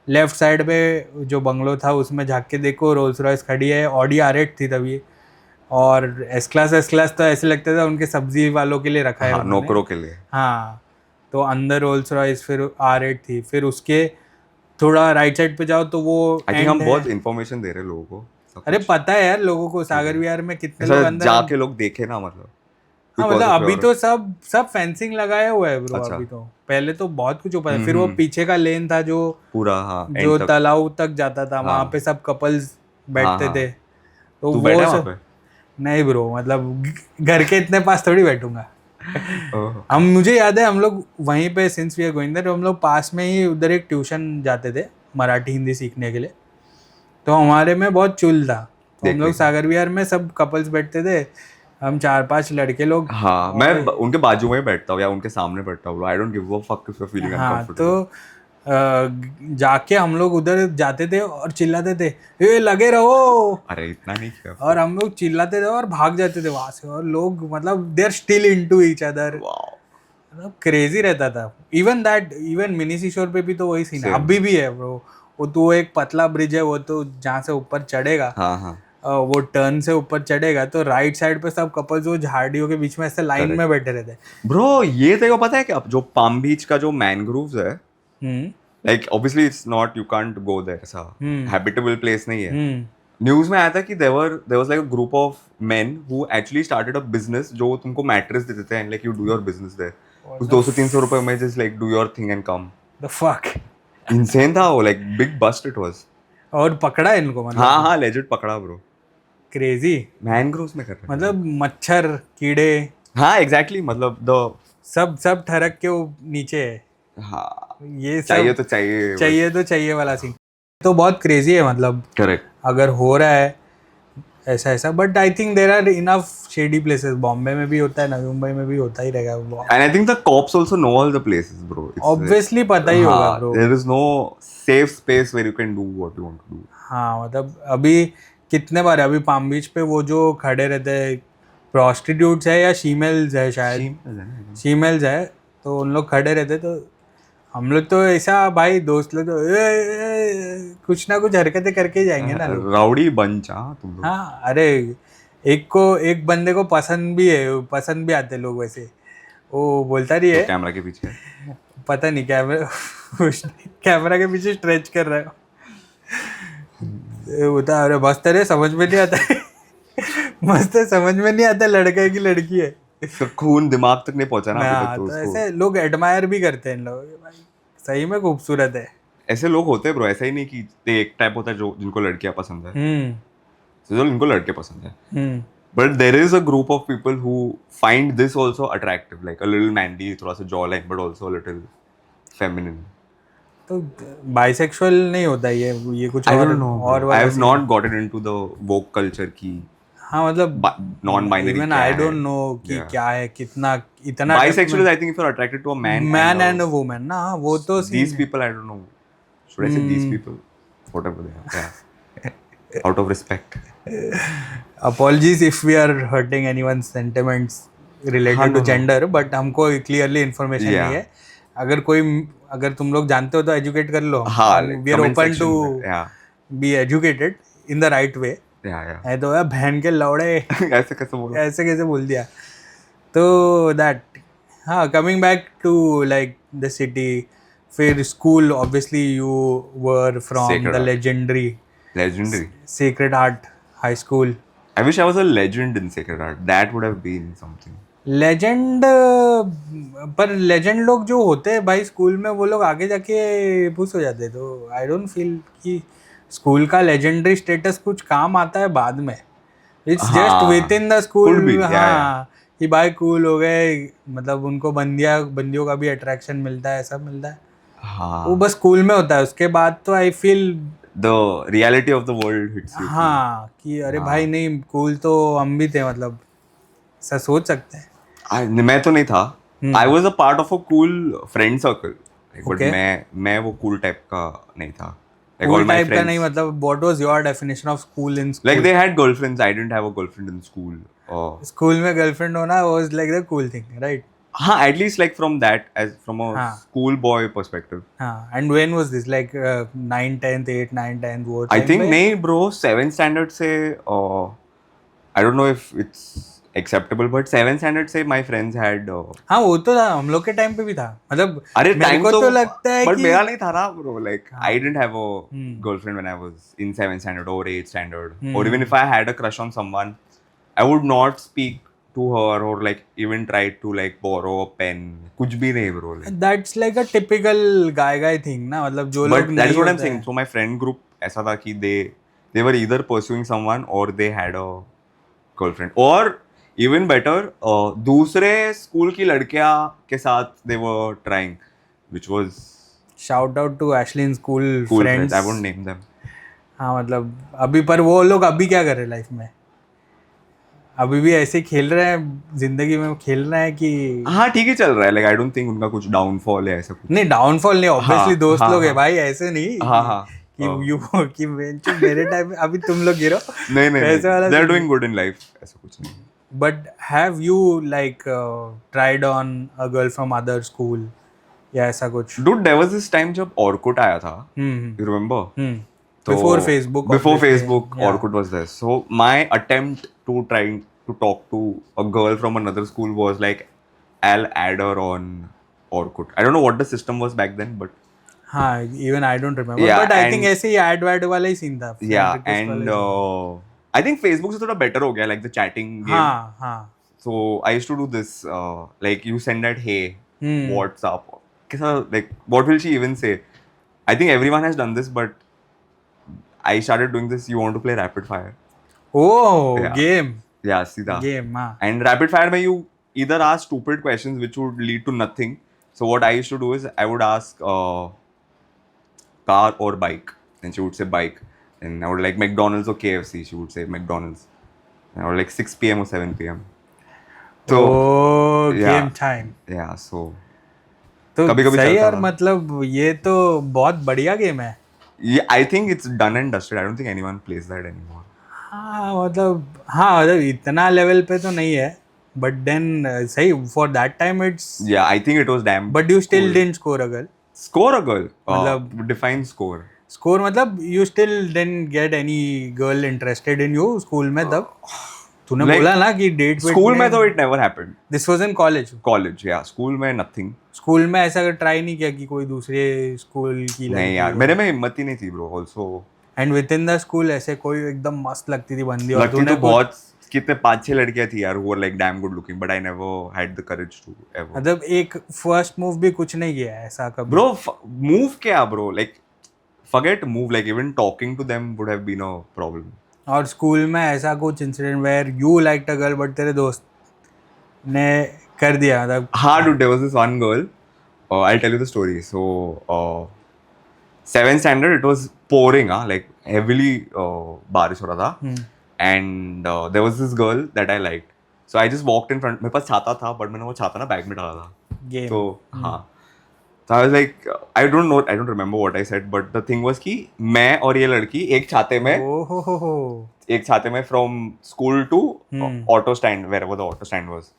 लेफ्ट साइड पे जो बंगलो था उसमें झाँक के देखो, रोल्स रॉयस खड़ी है, ऑडी R8 थी तभी, और एस क्लास तो ऐसे लगता था उनके सब्जी वालों के लिए रखा है हाँ उन्होंने। नौकरों के लिए। हाँ तो अंदर रोल्स रॉयस, फिर R8 थी, फिर उसके थोड़ा राइट साइड पे जाओ तो वो आई थिंक हम एंड बहुत है। इन्फॉर्मेशन दे रहे हैं लोगों को, सब अरे कुछ। पता है यार लोगों को सागर विहार में कितने लोग ऐसा अंदर जाके लोग देखे ना, मतलब हाँ because मतलब of अभी your- तो सब फेंसिंग लगाया हुआ है ब्रो। अच्छा। अभी तो पहले तो बहुत कुछ ऊपर है, फिर वो पीछे का लेन था जो पूरा हाँ जो end तक। तालाब तक जाता था, वहां हाँ। पे सब कपल्स बैठते हाँ। थे, तो तू वो बैठा वहाँ सब पे? नहीं ब्रो, मतलब घर के इतने पास थोड़ी बैठूंगा। ओह, हम मुझे याद है हम लोग वहीं पे since we are going there, हम लोग पास में ही उधर एक ट्यूशन जाते थे मराठी हिंदी सीखने के लिए, तो हमारे में बहुत चुल था, तो हम लोग सागर विहार में सब कपल्स बैठते थे, हम 4-5 लड़के लोग। हाँ मैं उनके बाजू में ही बैठता हूँ या उनके सामने बैठता हूँ, I don't give a fuck if you are feeling हाँ अनकंफर्टेबल। तो जाके हम लोग उधर जाते थे और चिल्लाते थे, ए लगे रहो, अरे इतना नहीं किया। और हम लोग चिल्लाते थे और भाग जाते थे वहां से, और लोग मतलब they are still into each other, wow, मतलब क्रेजी रहता था। इवन मिनी सिशोर पे भी तो वही सीन है, Same. अभी भी है ब्रो। वो तो एक पतला ब्रिज है, वो तो जहाँ से ऊपर चढ़ेगा, हाँ हाँ वो टर्न से ऊपर चढ़ेगा तो राइट साइड पे सब कपल्स वो झाड़ियों के बीच में ऐसे लाइन में बैठे रहते हैं। ब्रो, ये तेरे को पता है क्या, जो पाम बीच का जो मैनग्रोव्स है, hmm like obviously it's not, you can't go there, ऐसा हैबिटेबल प्लेस नहीं है। हम्म न्यूज में आया था कि there was like a group of men who actually started a business, जो तुमको मैट्रेस देते थे and like you do your business there, उस 200-300 रुपए में just like do your thing and come. The fuck, insane था वो, like big bust it was. और पकड़ा इनको, मतलब हाँ हाँ लेजिट पकड़ा ब्रो, क्रेजी, मैनग्रोव्स में कर रहे थे। मतलब मच्छर कीड़े हाँ एग्जैक्टली, मतलब द सब ठरक के वो नीचे है, हाँ ये सब चाहिए तो चाहिए, चाहिए तो चाहिए वाला सीन तो बहुत क्रेजी है, मतलब करेक्ट। अगर हो रहा है ऐसा, but I think there are enough shady places, Bombay में भी होता है, नवी मुंबई में भी होता ही रहेगा, And I think the cops also know all the places, bro. Obviously पता ही होगा bro. There is no safe space where you can do what you want to do. हाँ मतलब अभी कितने बार अभी पाम बीच पे वो जो खड़े रहते हैं प्रोस्टिट्यूट्स है या शीमेल्स है शायद, शीमेल्स है, तो उन लोग खड़े रहते, तो हम लोग तो ऐसा भाई दोस्त लोग तो कुछ ना कुछ हरकतें करके ही जाएंगे ना लोग। राउडी बंच, हाँ तुम लोग। हाँ अरे एक बंदे को पसंद भी आते लोग वैसे, वो बोलता नहीं है कैमरा के पीछे पता नहीं कैमरा के पीछे स्ट्रेच कर रहा है। होता है, अरे मस्त है रे, समझ में नहीं आता है मस्त है, समझ में नहीं आता लड़का है कि लड़की है इसका खून दिमाग तक नहीं पहुंचा ना अभी तक, हाँ, तो तो उसको ऐसे लोग एडमायर भी करते हैं इन लोगों के, भाई सही में खूबसूरत है। ऐसे लोग होते हैं ब्रो, ऐसा ही नहीं कि एक टाइप होता है जो जिनको लड़कियां पसंद है, हम्म तो जो इनको लड़के पसंद है, hmm but there is a group of people who find this also attractive, like a little manly, थोड़ा सा jawline, but also a little feminine. तो बाइसेक्सुअल नहीं होता ये कुछ आई और डोंट नो और ब्रो, आई वाला have seen. Not gotten into the woke culture की हाँ मतलब नॉन बाइनरी इवन क्या आई है। डोंट नो कि क्या है, कितना इतना डेप्थ बाइसेक्सुअल में। Is I think if you are attracted to a man man and a woman ना, हाँ, वो तो सीन these है। people, I don't know, should I say these people, whatever they are, yeah, out of respect. Apologies if we are hurting anyone's sentiments हाँ, related to no, no, gender, but हमको क्लियरली इन्फॉर्मेशन नहीं yeah, है। अगर अगर तुम लोग जानते हो तो एजुकेट कर लो, हाँ, हम like वी आर comment ओपन टू section में, yeah, be educated in the right way. yeah, है तो यार बहन के लौड़े ऐसे कैसे बोला? ऐसे कैसे बोल दिया। तो दैट, हाँ, coming back to like the city, फिर school obviously you were from Sacred the Heart, legendary legendary. Sacred Heart High School. I wish I was a legend in Sacred Heart. That would have been something. Legend, पर लेजेंड लोग जो होते हैं भाई स्कूल में, वो लोग आगे जाके पुश हो जाते हैं, तो आई डोंट फील कि स्कूल का लेजेंडरी स्टेटस कुछ काम आता है बाद में। इट्स जस्ट हाँ, with in the could school. be, yeah, हाँ, कि भाई कूल हो गए, मतलब उनको बंदियों का भी अट्रैक्शन मिलता है, सब मिलता है, वो हाँ, बस स्कूल में होता है। उसके बाद तो I feel the reality of the world hits you. हाँ कि अरे हाँ। भाई नहीं, कूल तो हम भी थे, मतलब ऐसा सोच सकते हैं। मैं तो नहीं था, I was a part of a cool friend circle, but Okay. मैं वो कूल टाइप का नहीं था, like cool all my type का नहीं, फ्रेंड्स, मतलब what was your definition of cool in like school? they had girlfriends, I didn't have a girlfriend in school. School में गर्लफ्रेंड होना was like the cool thing, right? हाँ, at least like from that, as from a हाँ school boy perspective. हाँ, and when was this, like 9 10th 8 9 10th वो I टाइम think पे? नहीं bro, 7th standard से I don't know if it's acceptable, but 7th standard से my friends had हाँ वो तो था, हम लोग के टाइम पे भी था, मतलब अरे मेरे टाइम को तो तो लगता है बट कि मेरा नहीं था ना bro, like हाँ। I didn't have a girlfriend when I was in 7th standard or 8th standard, or even if I had a crush on someone, I would not speak to her or like even try to like borrow a pen, कुछ भी नहीं bro, like. That's like a typical guy thing ना, मतलब जो लोग But that नहीं is what I'm होते saying. हैं। So my friend group ऐसा था कि they were either pursuing someone or they had a girlfriend, or even better दूसरे स्कूल की लड़कियां के साथ they were trying, which was shout out to Ashlin school cool friends. Friends. I won't name them. हाँ मतलब अभी, पर वो लोग अभी क्या कर रहे हैं लाइफ में? अभी भी ऐसे खेल रहे हैं जिंदगी में, खेल रहे हैं कि हाँ ठीक ही चल रहा है, like I don't think उनका कुछ downfall है ऐसा कुछ. नहीं? डाउनफॉल नहीं, ऑब्वियसली हाँ, दोस्त हाँ, लोग है हाँ. भाई, ऐसे नहीं हाँ हाँ कि यू कि मेरे टाइम में अभी तुम लोग गिरो नहीं नहीं ऐसे वाला they are doing good in life, ऐसा कुछ नहीं. But have you like tried on a girl from other school या ऐसा कुछ? Dude, there was this time जब Orkut आया था, you remember? So, before Facebook, before Facebook, Orkut was there. So my attempt to trying to talk to a girl from another school was like, I'll add her on Orkut. I don't know what the system was back then, but हाँ, even I don't remember, Yeah, but I and- think ऐसे ही एड वैड वाला ही सीन था, friend yeah, request वाला and he scene। I think Facebook से थोड़ा better हो गया, like the chatting game. हाँ हाँ So I used to do this, like you send that hey, what's up? कैसा, like what will she even say? I think everyone has done this, but I started doing this. You want to play rapid fire? Oh Yeah. Game Yeah, सीधा. गेम, हाँ And rapid fire में you either ask stupid questions which would lead to nothing. So what I used to do is I would ask car or bike, and she would say bike. And I would like McDonald's or KFC. She would say McDonald's. And I would like 6 p.m. or 7 p.m. So oh yeah. Game time. yeah, so तो कभी-कभी सही चलता यार, था। मतलब ये तो बहुत बढ़िया गेम है। yeah, I think it's done and dusted. I don't think anyone plays that anymore. हाँ मतलब इतना लेवल पे तो नहीं है, बट देन सही for that time it's, Yeah, I think it was damn. But you still cool. Didn't score a girl. Score a girl. मतलब- Define score. स्कोर मतलब you still didn't get any girl interested in you school में तब? तूने Like, बोला ना कि डेट School में तो it never happened. This was in college. College, yeah. School में nothing. स्कूल में ऐसा ट्राई नहीं किया कि कोई दूसरे स्कूल की नहीं लड़की यार, हो? मेरे में हिम्मत ही नहीं थी bro. Also and with in the school ऐसे कोई एकदम मस्त लगती थी बंदी और लगती तूने तो कुछ बहुत कितने 5-6 लड़कियां थी यार, who were like damn good looking, but I never had the courage to ever. मतलब एक फर्स्ट मूव भी कुछ नहीं किया है ऐसा कभी Bro, move क्या bro? Like forget move, like even talking to them would have been a problem. और स्कूल में ऐसा कुछ incident where you like a girl but तेरे दोस्त ने कर दिया मतलब हाँ dude, there was this one girl. I'll tell you the story. So, 7th standard, it was pouring, like heavily बारिश हो रहा था. And there was this girl that I liked. So I just walked in front. मेरे पास छाता था, but मैंने वो छाता ना बैग में डाला था. गेम तो हाँ. So I was like, I don't remember what I said, but the thing was कि मैं और ये लड़की एक छाते में from school to auto stand, wherever the auto stand was.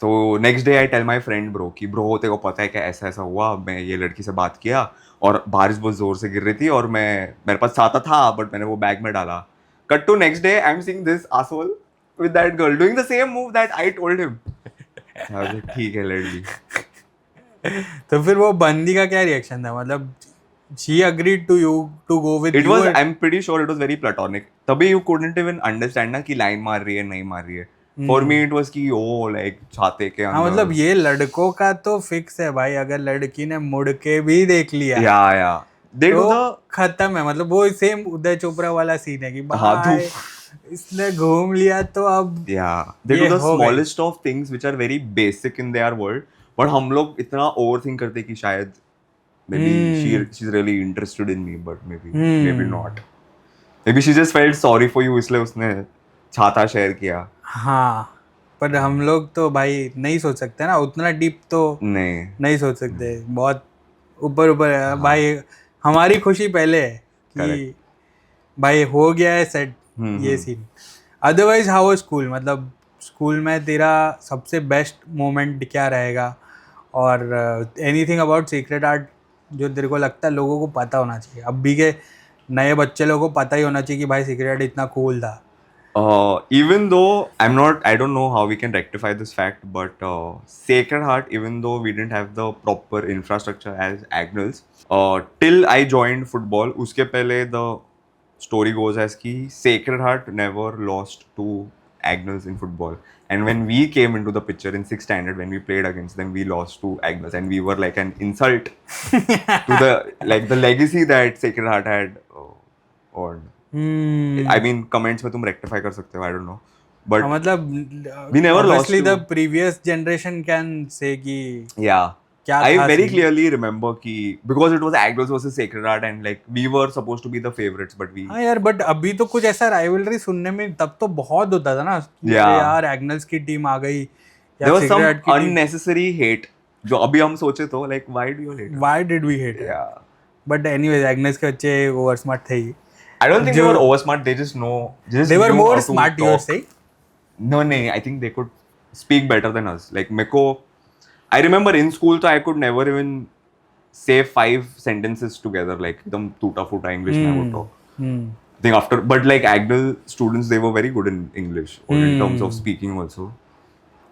तो next day I tell my friend bro कि ब्रो तेरे को पता है क्या ऐसा ऐसा हुआ, मैं ये लड़की से बात किया और बारिश बहुत जोर से गिर रही थी और मेरे पास छाता था बट मैंने वो बैग में डाला. Cut to next day I am seeing this asshole with that girl doing the same move that I told him. ठीक है लेट बी. तो फिर वो बंदी का क्या रिएक्शन था मतलब she agreed to you to go with It you was, and- I'm pretty sure it was very platonic. तभी you couldn't even understand ना कि लाइन मार रही है नहीं मार रही है. For me it was कि like छाते के हाँ अंदर. मतलब ये लड़कों का तो फिक्स है भाई अगर लड़की ने मुड़ के भी देख लिया yeah. They do तो the खत्म है मतलब वो सेम उदय चोपड़ा वाला सीन है कि हाँ, भाई इसने घूम लिया तो अब Yeah, they ये do the हो गई. smallest of things which are very basic in their world. But हम लोग इतना overthink करते कि शायद maybe she's really interested in me, but maybe not. Maybe she just felt sorry for you इसलिए उसने छाता शेयर किया. हाँ पर हम लोग तो भाई नहीं सोच सकते ना उतना डीप तो नहीं सोच सकते बहुत ऊपर है भाई हमारी खुशी पहले है कि भाई हो गया है सेट ये सीन. अदरवाइज हाउ स्कूल मतलब स्कूल में तेरा सबसे बेस्ट मोमेंट क्या रहेगा और एनीथिंग अबाउट सीक्रेट आर्ट जो तेरे को लगता है लोगों को पता होना चाहिए अभी के नए बच्चे लोगों को पता ही होना चाहिए कि भाई सीक्रेट आर्ट इतना कूल था. Even though I don't know how we can rectify this fact, but Sacred Heart, even though we didn't have the proper infrastructure as Agnels, till I joined football, उसके पहले the story goes as कि Sacred Heart never lost to Agnels in football. And when we came into the picture in 6th standard, when we played against them, we lost to Agnels, and we were like an insult to the legacy that Sacred Heart had earned. I mean comments में तुम rectify कर सकते हो, I don't know, but मतलब we never lost obviously to- the previous generation can say कि yeah, क्या I था very scene? clearly remember कि because it was Agnels versus Sacred Heart and like we were supposed to be the favorites, but we हाँ यार बट अभी तो कुछ ऐसा राइवलरी सुनने में तब तो बहुत होता था ना कि Yeah. अरे यार एग्नल्स की टीम आ गई या there was some सिगरेट की टीम unnecessary hate जो अभी हम सोचे तो like why do you hate? Why did we hate Yeah, but anyways Agnels के बच्चे ओवर स्मार्ट थे he I don't think they were over smart. They just know. They were knew more how to smart your talk. से No, I think they could speak better than us. Like Meko, I remember in school, so I could never even say 5 sentences together. Like एकदम टूटा फूटा English में I would talk. I think after, but like Agnel students, they were very good in English or in terms of speaking also.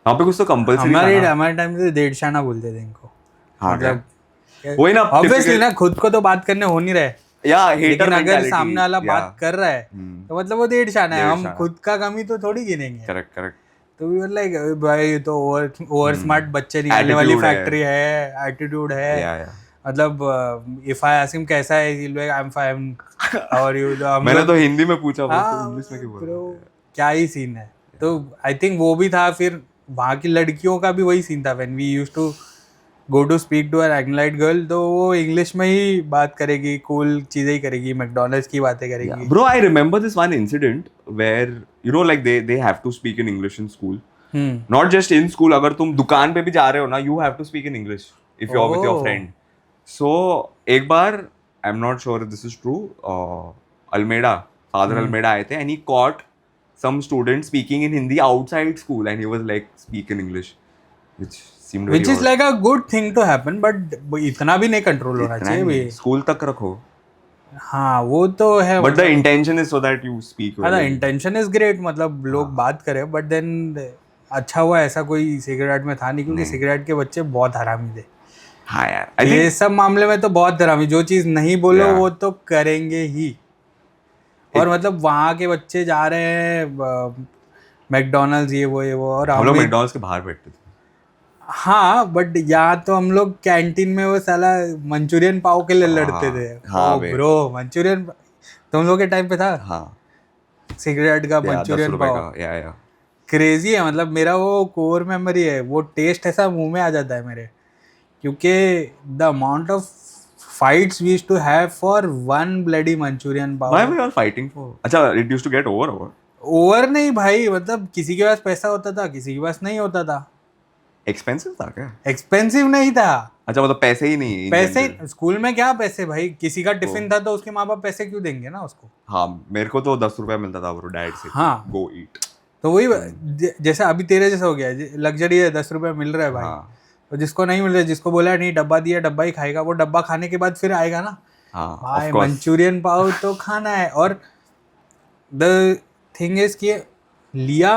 वहाँ पे कुछ तो compulsory था ना. हमारे टाइम से डेढ़शाना बोलते थे इनको हाँ मतलब वही ना. ऑब्वियसली typical- ना खुद को तो बात करने हो नहीं रहे Yeah, hater लेकिन अगर mentality. सामने वाला Yeah. बात कर रहा है तो मतलब वो डेढ़शाना है हम डेढ़शाना. खुद का कमी तो थोड़ी गिनेंगे Correct. तो वी वर लाइक भाई ये तो ओवर स्मार्ट बच्चे निकालने वाली Attitude है. फैक्ट्री है एटीट्यूड है Yeah. मतलब इफ आई आस्क हिम कैसा है I am fine how are you मैंने तो हिंदी में पूछा वो तो हाँ, इंग्लिश में क्यों बोल bro, रहे हैं? क्या ही सीन है तो आई थिंक वो भी था फिर वहाँ की लड़कियों का भी वही सीन था when we used to go to speak to an Agnelite girl तो वो इंग्लिश में ही बात करेगी कूल चीजें ही करेगी मैकडॉनल्ड्स की बातें करेगी Bro, I remember this one incident where you know like they have to speak in English in school. Not just in school. अगर तुम दुकान पे भी जा रहे हो ना, you have to speak in English if you're with your Oh. friend. So एक बार I'm not sure if this is true. Almeida, Father Almeida आए थे and he caught some students speaking in Hindi outside school and he was like speak in English, which seemed very which is odd. Like a good thing to happen but इतना भी नहीं कंट्रोल होना इतना चाहिए नहीं, भाई स्कूल तक रखो. हाँ वो तो है But the intention is so that you speak. हाँ well. इंटेंशन इज ग्रेट मतलब लोग बात करें बट देन अच्छा हुआ ऐसा कोई सिगरेट में था नहीं क्योंकि सिगरेट के बच्चे बहुत हरामी थे हाँ यार, I think ये सब मामले में तो बहुत हरामी, जो चीज नहीं बोलो Yeah. वो तो करेंगे ही। और मतलब वहाँ के बच्चे जा रहे हैं मैकडोनल्ड्स ये वो और हम लोग हमें- मैकडॉनल्ड्स के बाहर बैठते थे। हाँ बट यहाँ तो हम लोग कैंटीन में वो साला मंचूरियन पाव के लिए लड़ते थे। हाँ ओ बे। ब्रो, मंचूरियन तुम लोग के टाइम पे था हाँ सिगरेट का या 10 मंचूरियन रुपए पाव? का या क्रेजी है, मतलब मेरा वो कोर मेमोरी है, वो टेस्ट ऐसा मुंह में आ जाता है मेरे, क्योंकि the amount of fights we used to have for one bloody manchurian Why pav. we all fighting for? अच्छा, it used to get over. Over नहीं भाई, मतलब किसी के पास पैसा होता था, किसी के पास नहीं होता था। Expensive था क्या? एक्सपेंसिव नहीं था, अच्छा, मतलब पैसे ही नहीं in पैसे general. स्कूल में क्या पैसे भाई, किसी का टिफिन था तो उसके माँ बाप पैसे क्यों देंगे ना उसको। हाँ, मेरे को तो 10 रुपया मिलता था ब्रो डैड से। हाँ। Go eat. तो वही जैसे अभी तेरे जैसा हो गया, लग्जरी है, 10 रुपये मिल रहा है भाई। हाँ तो जिसको नहीं मिल रहा है, जिसको बोला है नहीं डब्बा दिया डब्बा ही खाएगा, वो डब्बा खाने के बाद फिर आएगा ना हाँ भाई of course. मंचूरियन पाव तो खाना है। और द थिंग इज कि लिया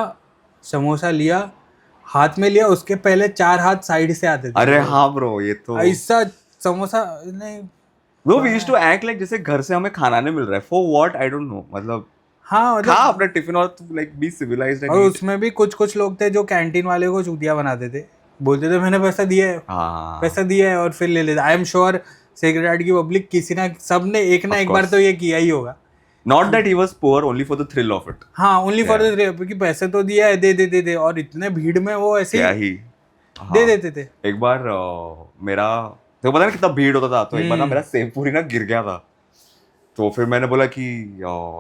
समोसा लिया, हाथ में लिया, उसके पहले 4 हाथ साइड से आते थे। अरे हाँ ब्रो, ये तो ऐसा समोसा नहीं। वो we used to act like जैसे घर से हमें खाना नहीं मिल रहा है। For what? I don't know. मतलब हाँ खा मतलब, अपना टिफिन और like be civilized and और eat. उसमें भी कुछ लोग थे जो कैंटीन वाले को चूतिया बनाते थे, बोलते थे मैंने पैसा दिया है, हाँ पैसा दिया है, और फिर ले लेते। आई एम श्योर सेक्रेटरी की पब्लिक किसी ना सब ने एक ना Of एक बार course. तो ये किया ही होगा। Not that he was poor, only for the thrill of it. हाँ ओनली फॉर द क्योंकि पैसे तो दिया है, दे, और इतने भीड़ में वो ऐसे क्या ही ही दे देते थे। एक बार मेरा तो पता नहीं कितना भीड़ होता था, तो एक बार ना मेरा सेव पूरी ना गिर गया था। तो फिर मैंने बोला कि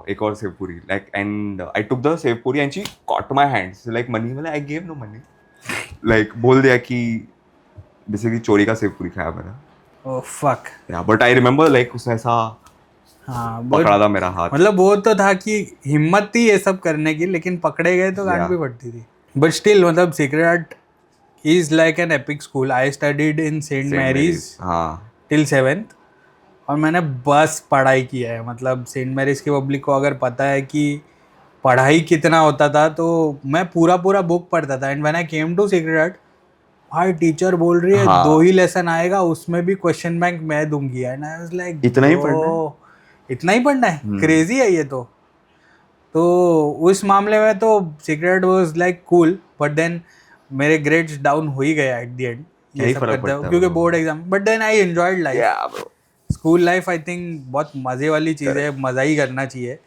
एक और sev puri, like and I took the sev puri and she caught my hands like money, मतलब I give no money, like बोल दिया कि जैसे कि चोरी का सेव पूरी खाया मैंने। Oh fuck. या बट आई रिमेम्बर लाइक उसने ऐसा हाँ पकड़ा था मेरा हाथ। मतलब वो तो था कि हिम्मत थी ये सब करने की, लेकिन पकड़े गए तो गांड भी पड़ती थी। बट स्टिल मतलब secret is like an epic school. I studied in Saint Mary's हाँ टिल 7th, और मैंने बस पढ़ाई किया है। मतलब सेंट मैरीज की पब्लिक को अगर पता है कि पढ़ाई कितना होता था, तो मैं पूरा बुक पढ़ता था। And when I came to secret, भाई टीचर बोल रही है हाँ। 2 ही लेसन आएगा, उसमें भी क्वेश्चन बैंक मैं दूंगी। एंड आई वाज लाइक इतना ही पढ़ना है? इतना ही पढ़ना है, क्रेजी है ये तो उस मामले में तो secret was like cool. But then मेरे ग्रेड्स डाउन हो ही गया एट द एंड, यही फर्क पड़ता है क्योंकि bro. Board exam. But then I enjoyed life. Yeah, bro. School life I think बहुत मज़े वाली चीज़ है, मज़ा ही करना चाहिए।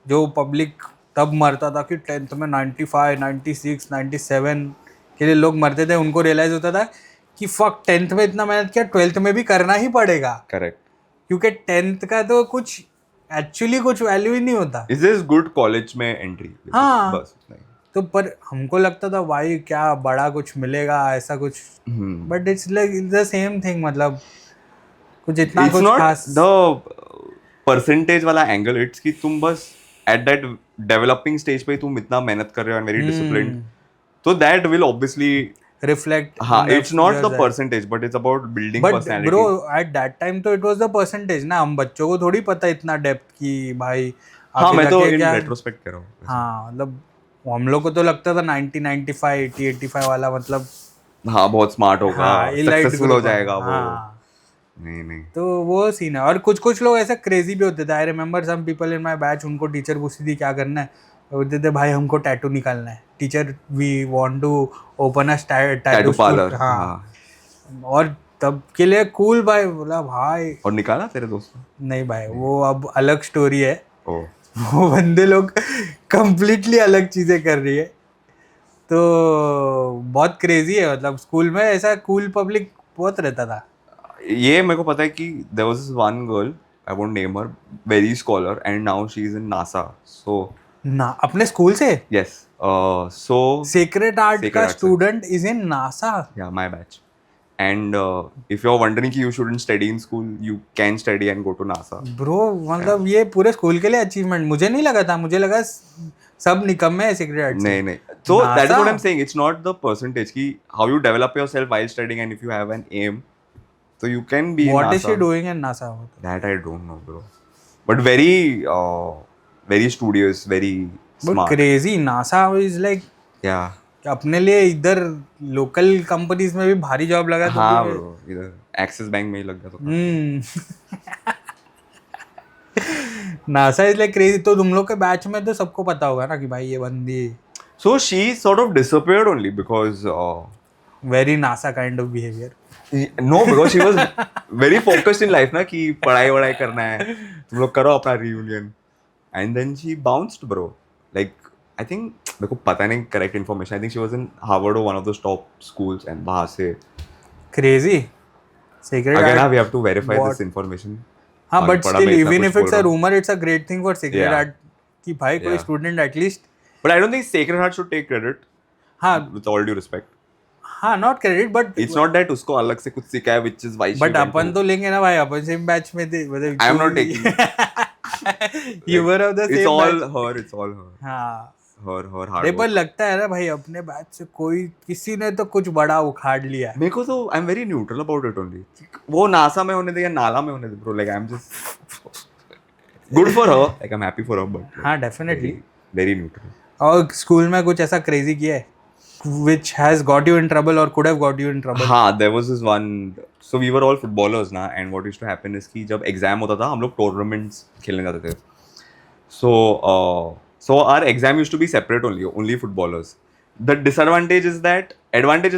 जो पब्लिक तब मरता था कि 10th में 95, 96, 97 के लिए लोग मरते थे, उनको रियलाइज़ होता था कि फक 10th में इतना मेहनत किया, 12th में भी करना ही पड़ेगा, Correct. क्योंकि 10th का तो कुछ एक्चुअली कुछ वैल्यू ही नहीं होता। Is this good college में एंट्री? हाँ। बस उतना ही। तो पर हमको लगता था भाई क्या बड़ा कुछ मिलेगा ऐसा कुछ, but it's like the same thing. मतलब कुछ इतना It's कुछ not खास the percentage वाला एंगल, इट्स कि तुम बस एट दैट डेवलपिंग स्टेज पे तुम इतना मेहनत कर रहे हो एंड वेरी डिसिप्लिन्ड, तो दैट विल ऑब्वियसली रिफ्लेक्ट। हाँ, it's not the percentage but it's about building but personality. Bro at that time तो इट वाज द परसेंटेज ना, हम बच्चों को थोड़ी पता इतना डेप्थ की भाई हाँ, आगे मैं तो जाके इन क्या। रेट्रोस्पेक्ट कर रहा हूँ। हाँ मतलब हम लोग को तो लगता था 90, 95, 80, 85 वाला मतलब हाँ, बहुत स्मार्ट होगा, हाँ सक्सेसफुल हो जाएगा वो। हाँ नहीं तो वो सीन है। और कुछ लोग ऐसे क्रेजी भी होते थे। I remember some people in my batch, उनको टीचर पूछती थी क्या करना है, बोलते थे भाई हमको टैटू निकालना है, teacher we want to open a tattoo parlour. हाँ, और तब के लिए कूल भाई। बोला भाई और निकाला तेरे दोस्त ने? नहीं भाई, वो अब अलग स्टोरी है। ओ वो बंदे लोग कंप्लीटली अलग चीज़ें कर रही है। तो बहुत क्रेजी है। मतलब स्कूल में ऐसा कूल पब्लिक बहुत रहता था। ये मेरे को पता है कि there was this one girl, I won't name her, very scholar and now she is in NASA. So ना अपने स्कूल से yes, so Sacred Heart Sacred का Art से। Student is in NASA. yeah, my batch. And if you're wondering कि you shouldn't study in school, you can study and go to NASA. Bro मतलब ये पूरे स्कूल के लिए अचीवमेंट। मुझे नहीं लगा था, मुझे लगा सब निकम्मे है सेक्रेट आर्ट से। नहीं so that is what NASA? I'm saying, it's not the percentage कि how you develop yourself while studying and if you have an aim, so you can be in What NASA. is she doing in NASA? That I don't know bro, but very studious, very But smart. crazy, NASA is like Yeah. अपने लिए इधर लोकल कंपनीज में भी भारी जॉब लगा तो हाँ भी bro, इधर एक्सिस बैंक में ही लग गया तो नासा इज लाइक क्रेजी। तो तुम लोग के बैच में तो सबको पता होगा ना कि भाई ये बंदी so she sort of disappeared only because very NASA kind of behaviour. no because she was very focused in life ना कि पढ़ाई वढ़ाई करना है, तुम लोग करो अपना reunion, and then she bounced bro, like I think मेरे को पता नहीं correct information, I think she was in Harvard or one of those top schools and वहाँ से crazy secret again we have to verify this information। हाँ बट पढ़ा स्टिल मैं इतना इवन कुछ इफ इट्स बोल अ रहा हूँ। Rumour it's a great thing for secret Yeah. Art कि भाई कोई Yeah. Student at least But I don't think Sacred Heart should take credit, हाँ with all due respect। हाँ not credit but It's not that उसको अलग से कुछ सिखाया which is why she but went upon to- तो लेंगे ना भाई, अपन सेम बैच में थे मतलब I am not taking you were of the it's same all batch। her, it's all her, हाँ her hard अरे work। पर लगता है ना भाई अपने बैच से कोई किसी ने तो कुछ बड़ा उखाड़ लिया है। मेरे को तो I am very neutral about it only, वो नासा में होने दे या नाला में होने दे bro, like I am just good for her, like I am happy for her, but हाँ डेफिनेटली। Very neutral. और स्कूल में कुछ ऐसा क्रेजी किया है which has got you in trouble or could have got you in trouble? हाँ, there was this one, so we were all footballers ना, and what used to happen is कि जब एग्जाम होता था हम लोग टूर्नामेंट्स खेलने जाते थे, so our exam used to be separate only footballers। The advantage is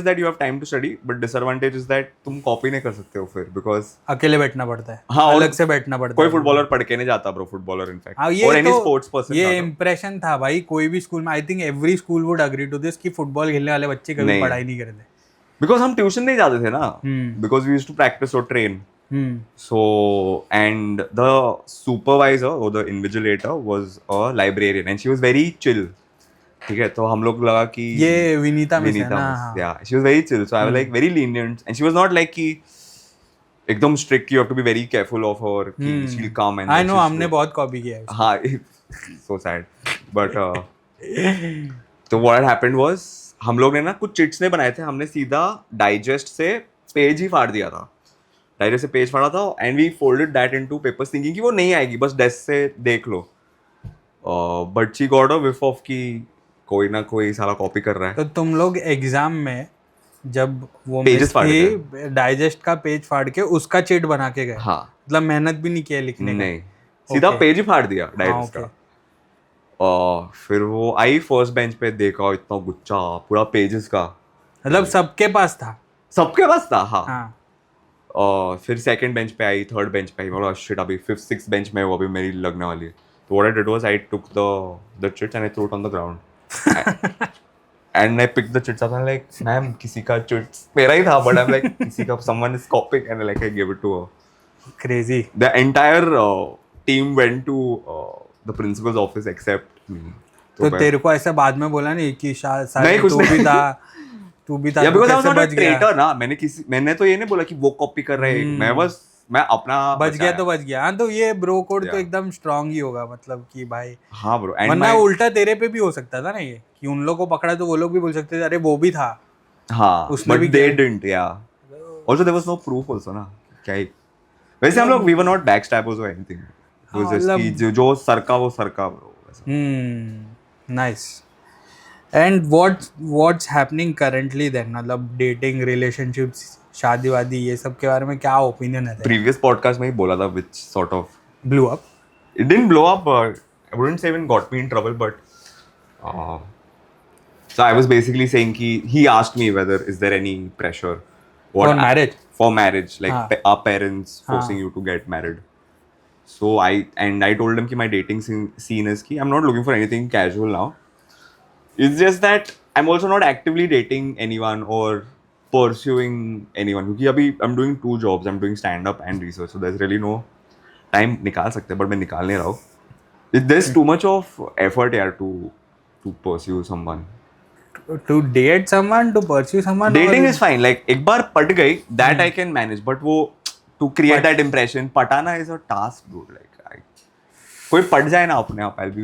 that you have time to study, but disadvantage is that तुम कॉपी नहीं कर सकते हो फिर because अकेले बैठना पड़ता है, हाँ, और अलग से बैठना पड़ता कोई है। फुटबॉलर पढ़ के नहीं जाता ब्रो, फुटबॉलर इनफैक्ट हाँ, और एनी स्पोर्ट्स पर्सन ये इम्प्रेशन था भाई कोई भी स्कूल में। I think every school would agree to this कि फुटबॉल खेलने वाले बच्चे कभी नहीं। पढ़ाई नहीं करते। बिकॉज हम ट्यूशन नहीं जाते थे ना, because we used to practice और train. So, and the supervisor or the invigilator was a librarian and she was very chill। ठीक है, तो हम लोग लगा कि ये विनीता मिस है ना? yeah, she was very chill, so I was like very lenient and she was not like कि एकदम strict, you have to be very careful of her कि she'll come and I then know she'll हमने show- बहुत कॉपी किया है। हाँ, so sad, but तो what had happened was हम लोग ने ना कुछ चिट्स नहीं बनाए थे, हमने सीधा डाइजेस्ट से पेज ही फाड़ दिया था, डायरेक्ट से पेज फाड़ा था and we folded that into papers thinking कि वो नहीं आएगी, बस डेस्क से देख लो, but she got a whiff of कि कोई ना कोई साला कॉपी कर रहा है। तो तुम लोग एग्जाम में जब वो Pages फाड़ के डाइजेस्ट का पेज फाड़ के उसका चिट बना के गए? हाँ, मतलब मेहनत भी नहीं किया लिखने का? नहीं, सीधा Okay. पेज ही फाड़ दिया डायरेक्ट okay. का। फिर वो आई फर्स्ट बेंच पे, देखा इतना गुच्छा पूरा पेजेस का, मतलब सबके पास था? सबके पास था। हाँ, हाँ फिर सेकंड बेंच पे आई, थर्ड बेंच पे आई, बोला शिट अभी फिफ्थ सिक्स बेंच में वो अभी मेरी लगने वाली है। तो what I did was I took the chits and I threw it on the ground and I pick the chits up, like ma'am किसी का चिट्स मेरा ही था, बट आई एम लाइक किसी का someone is copying and like I give it to her. Crazy. The entire team went to the principal's office except me. तो तेरे को ऐसा बाद में बोला नहीं कि शायद नहीं, कुछ तू भी नहीं। था, तू भी था, या तू बिकॉज़ आई वाज कैसे नॉट अ बच गया? ट्रेटर ना, मैंने तो ये नहीं बोला कि वो कॉपी कर रहे हैं, मैं अपना बच गया तो बच गया। हाँ तो ये ब्रो कोड तो Yeah. एकदम स्ट्रांग ही होगा, मतलब कि भाई हाँ ब्रो, एंड वरना उल्टा तेरे पे भी हो सकता था ना ये कि उन लोगों को पकड़ा तो वो लोग भी बोल सकते थे अरे वो भी था। हाँ, उसने बट भी दे किया। डिडंट, या also there was no proof also ना, क्या ही। वैसे हम लोग वी वर नॉट बैकस्टैबर्स और एनीथिंग, इट वाज जस्ट मतलब- कि जो सरका वो सरका bro. Nice. And what's happening currently then? मतलब डेटिंग, रिलेशनशिप्स, शादी वादी, ये सब के बारे में क्या ओपिनियन है तेरा? प्रीवियस पॉडकास्ट में ही बोला था which sort of blew up. it didn't blow up, I wouldn't say even got me in trouble, but so I was basically saying he asked me whether is there any pressure For marriage? for marriage, like हाँ. our parents forcing you to get married. So I told him कि my dating scene is कि I'm not looking for anything casual now. It's just that I'm also not actively dating anyone or pursuing anyone, क्योंकि अभी I'm doing 2 jobs, I'm doing stand up and research, so there's really no time निकाल सकते, but मैं निकाल नहीं रहा हूँ। There's too much of effort यार to pursue someone. To date someone, to pursue someone? Dating or- is fine, like एक बार पट गई that I can manage, but वो to create that impression, पटाना is a task dude, like कोई पट जाए ना अपने आप, I'll be,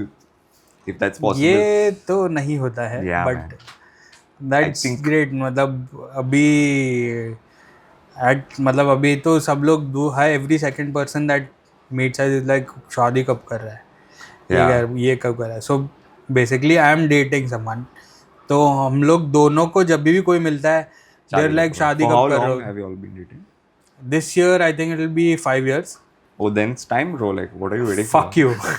if that's possible. ये तो नहीं होता है, Yeah, but man. That's I think- great. मतलब अभी तो सब लोग दो है, every second person that meets us is like शादी कब कर रहा है, Yeah. ये कब कर रहा है। So basically I am dating someone, तो हम लोग दोनों को जब भी कोई मिलता है देयर लाइक शादी For कब how कर long रहे हो? have you all been dating? This year, I think it will be 5 years. Oh, then it's time, bro. Like, what are you waiting Fuck you. for?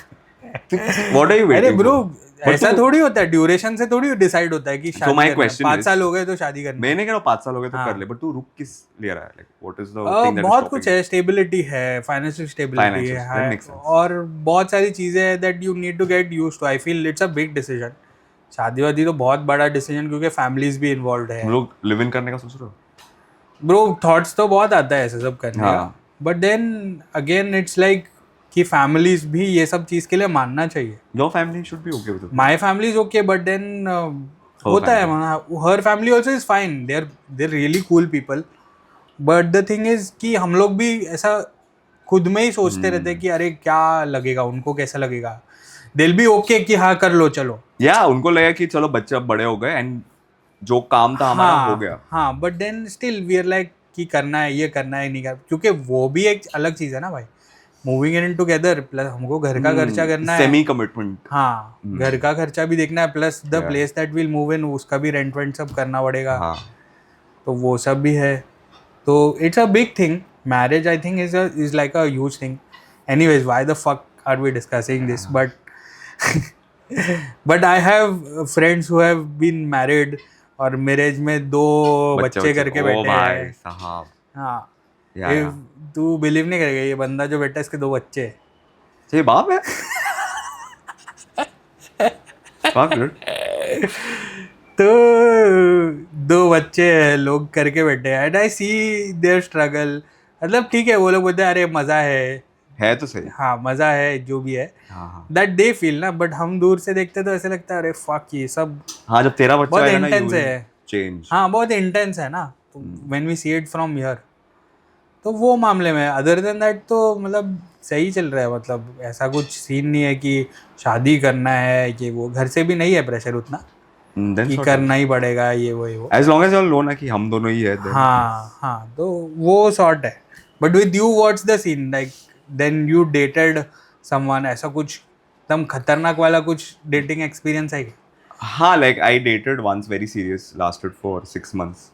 What are you अरे waiting ब्रो, for? ऐसा थोड़ी होता है, ड्यूरेशन से थोड़ी डिसाइड होता है कि So शादी my करना है. question 5 is- साल हो गए तो शादी करनी है. मैंने कहा 5 साल हो गए तो हाँ. कर ले, बट तू रुक किस लिए रहा है? Like, what is the thing that is बहुत stopping कुछ you? है, स्टेबिलिटी है, फाइनेंशियल स्टेबिलिटी Finances, that है, makes sense. और बहुत सारी चीज़ें हैं that you need to get used to. I feel it's a big decision. शादी वादी तो बहुत बड़ा डिसीजन, क्योंकि फैमिलीज भी इन्वॉल्व है. तुम लोग लिव इन करने का सोच रहे हो? ब्रो, थॉट्स तो बहुत आता है ऐसे सब करने का, हाँ. But then again it's like कि फैमिलीज भी ये सब चीज़ के लिए मानना चाहिए. Your family should be okay with it. My family is okay, but then होता है, her family also is fine, they are really cool people. But the thing is कि हम लोग भी ऐसा खुद में ही सोचते रहते हैं कि अरे क्या लगेगा, उनको कैसा लगेगा. दिल भी ओके कि हाँ कर लो चलो. या उनको लगा कि चलो बच्चे अब बड़े हो गए एंड जो काम था हमारा हो गया. हाँ, but then still we are like कि करना है, ये करना है, नहीं करना, क्योंकि वो भी एक अलग चीज़ है ना भाई. मूविंग इन टुगेदर, प्लस हमको घर का खर्चा करना है. Semi commitment. हाँ, घर का खर्चा भी देखना है, plus the place that will move in, उसका भी रेंट वेंट सब करना पड़ेगा. हाँ. तो वो सब भी है. तो it's a big thing. Marriage I think is like a huge thing. Anyways, why the fuck are we discussing this? But I have friends who have been married और मैरिज में 2 बच्चे करके ओ बैठे भाई हैं. साहब. हाँ, या तू बिलीव नहीं करेगा, ये बंदा जो बैठा है इसके 2 बच्चे हैं. ये बाप है. बाप है. तो 2 बच्चे हैं, लोग करके बैठे हैं, and I see their struggle. मतलब ठीक है, वो लोग बोलते हैं अरे मजा है तो सही. हाँ मजा है, जो भी है हाँ हाँ. दैट दे फील ना. बट हम दूर से देखते तो ऐसे लगता है अरे फक, ये सब हाँ, जब तेरा बच्चा बहुत है ना, intense you है. will change. हाँ बहुत इंटेंस है ना. When we see it from here, तो वो मामले में अदर देन दैट तो मतलब सही चल रहा है. मतलब ऐसा कुछ सीन नहीं है कि शादी करना है, कि वो घर से भी नहीं है प्रेशर उतना Then कि sort of. करना ही पड़ेगा ये वो. As long as you all know ना कि हम दोनों ही है. then- हाँ हाँ, तो वो सॉर्ट है. But with you what's the scene? Like then you dated someone, ऐसा कुछ एकदम खतरनाक वाला कुछ डेटिंग एक्सपीरियंस है क्या? हाँ, like I dated once very serious, lasted for 6 months.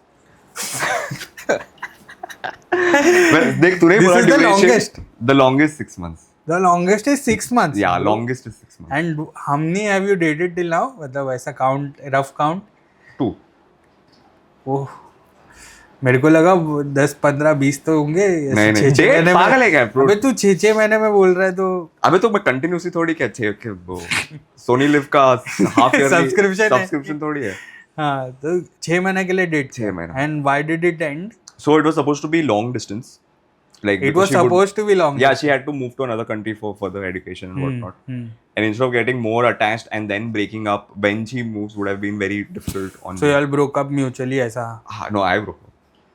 Well, देख तूने This बोला is the duration, longest. the longest 6 months. The longest is 6 months. Yeah, longest is 6 months. And हमने have you dated till now? मतलब ऐसा काउंट, रफ काउंट? 2. ओह, मेरे को लगा 10 15 20 तो होंगे. नहीं, 6 छह, महीने पागल है क्या, bro? अबे तू 6 महीने में बोल रहा है तो अबे तो मैं कंटिन्यूसली थोड़ी क्या वो सोनी लिव का हाफ ईयर Subscription है. सब्सक्रिप्शन थोड़ी है. हाँ, तो 6 महीने के लिए डेट. 6 महीने. And why did it and? So it was supposed to be long distance. Like It was supposed to be long. Yeah, she had to move to another country for further education and whatnot. And instead of getting more attached and then breaking up when she moves would have been very difficult on So me. you all broke up mutually ऐसा? No, I broke up.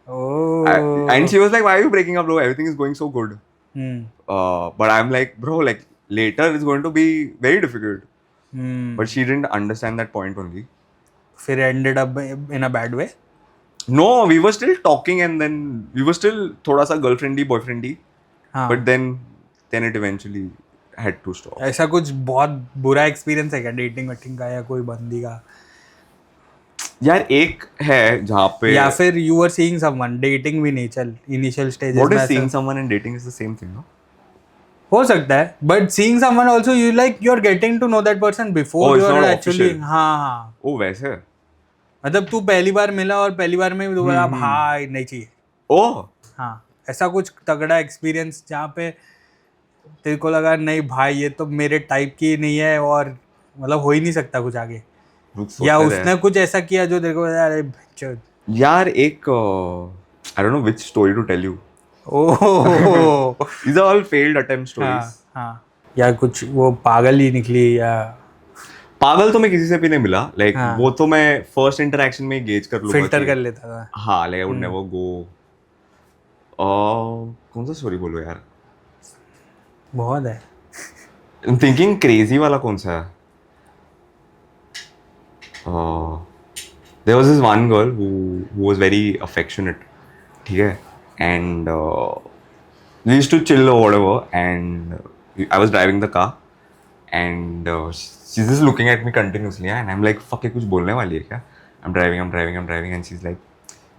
Oh. And she was like, "Why are you breaking up, bro? Everything is going so good." Hmm. But I'm like, bro, like later it's going to be very difficult. Hmm. But she didn't understand that point only. फिर ended up in a bad way? No, we were still talking and then we were still thoda sa girlfriendy, boyfriendy. हाँ. But then it eventually had to stop. ऐसा कुछ बहुत बुरा एक्सपीरियंस है क्या डेटिंग वेटिंग का, या कोई बंदी का? यार एक है जहाँ पे या फिर you are seeing someone, dating भी नहीं चल इनिशियल स्टेजेस what में is ऐसा- seeing someone and dating is the same thing, no? हो सकता है, but seeing someone also you like you are getting to know that person Oh, before it's you are not actually. official. हाँ हाँ, ओ वैसे. मतलब तू पहली बार मिला और पहली बार में दोबारा आप हाँ नहीं चाहिए. ओ हाँ, ऐसा कुछ तगड़ा एक्सपीरियंस जहाँ पे तेरे को लगा नहीं भाई ये तो मेरे टाइप की नहीं है, और मतलब हो ही नहीं सकता कुछ आगे, या उसने कुछ ऐसा किया जो तेरे को लगा, अरे बच्चों. यार एक I don't know which story to tell you. Oh. These are all failed attempt stories. हाँ हाँ, या कुछ वो पागल ही निकली, या पागल तो मैं किसी से भी नहीं मिला. Like हाँ. वो तो मैं फर्स्ट इंटरेक्शन में गेज कर लूंगा. फिल्टर कि- कर लेता था. हाँ, like I would never go. कौन सा स्टोरी बोलो यार? बहुत है. I'm thinking crazy वाला कौन सा है? There was this one girl who was very affectionate. ठीक है? And we used to chill or whatever. And I was driving the car. And she's just looking at me continuously. And I'm like, fuck, ये कुछ बोलने वाली है क्या? I'm driving. And she's like,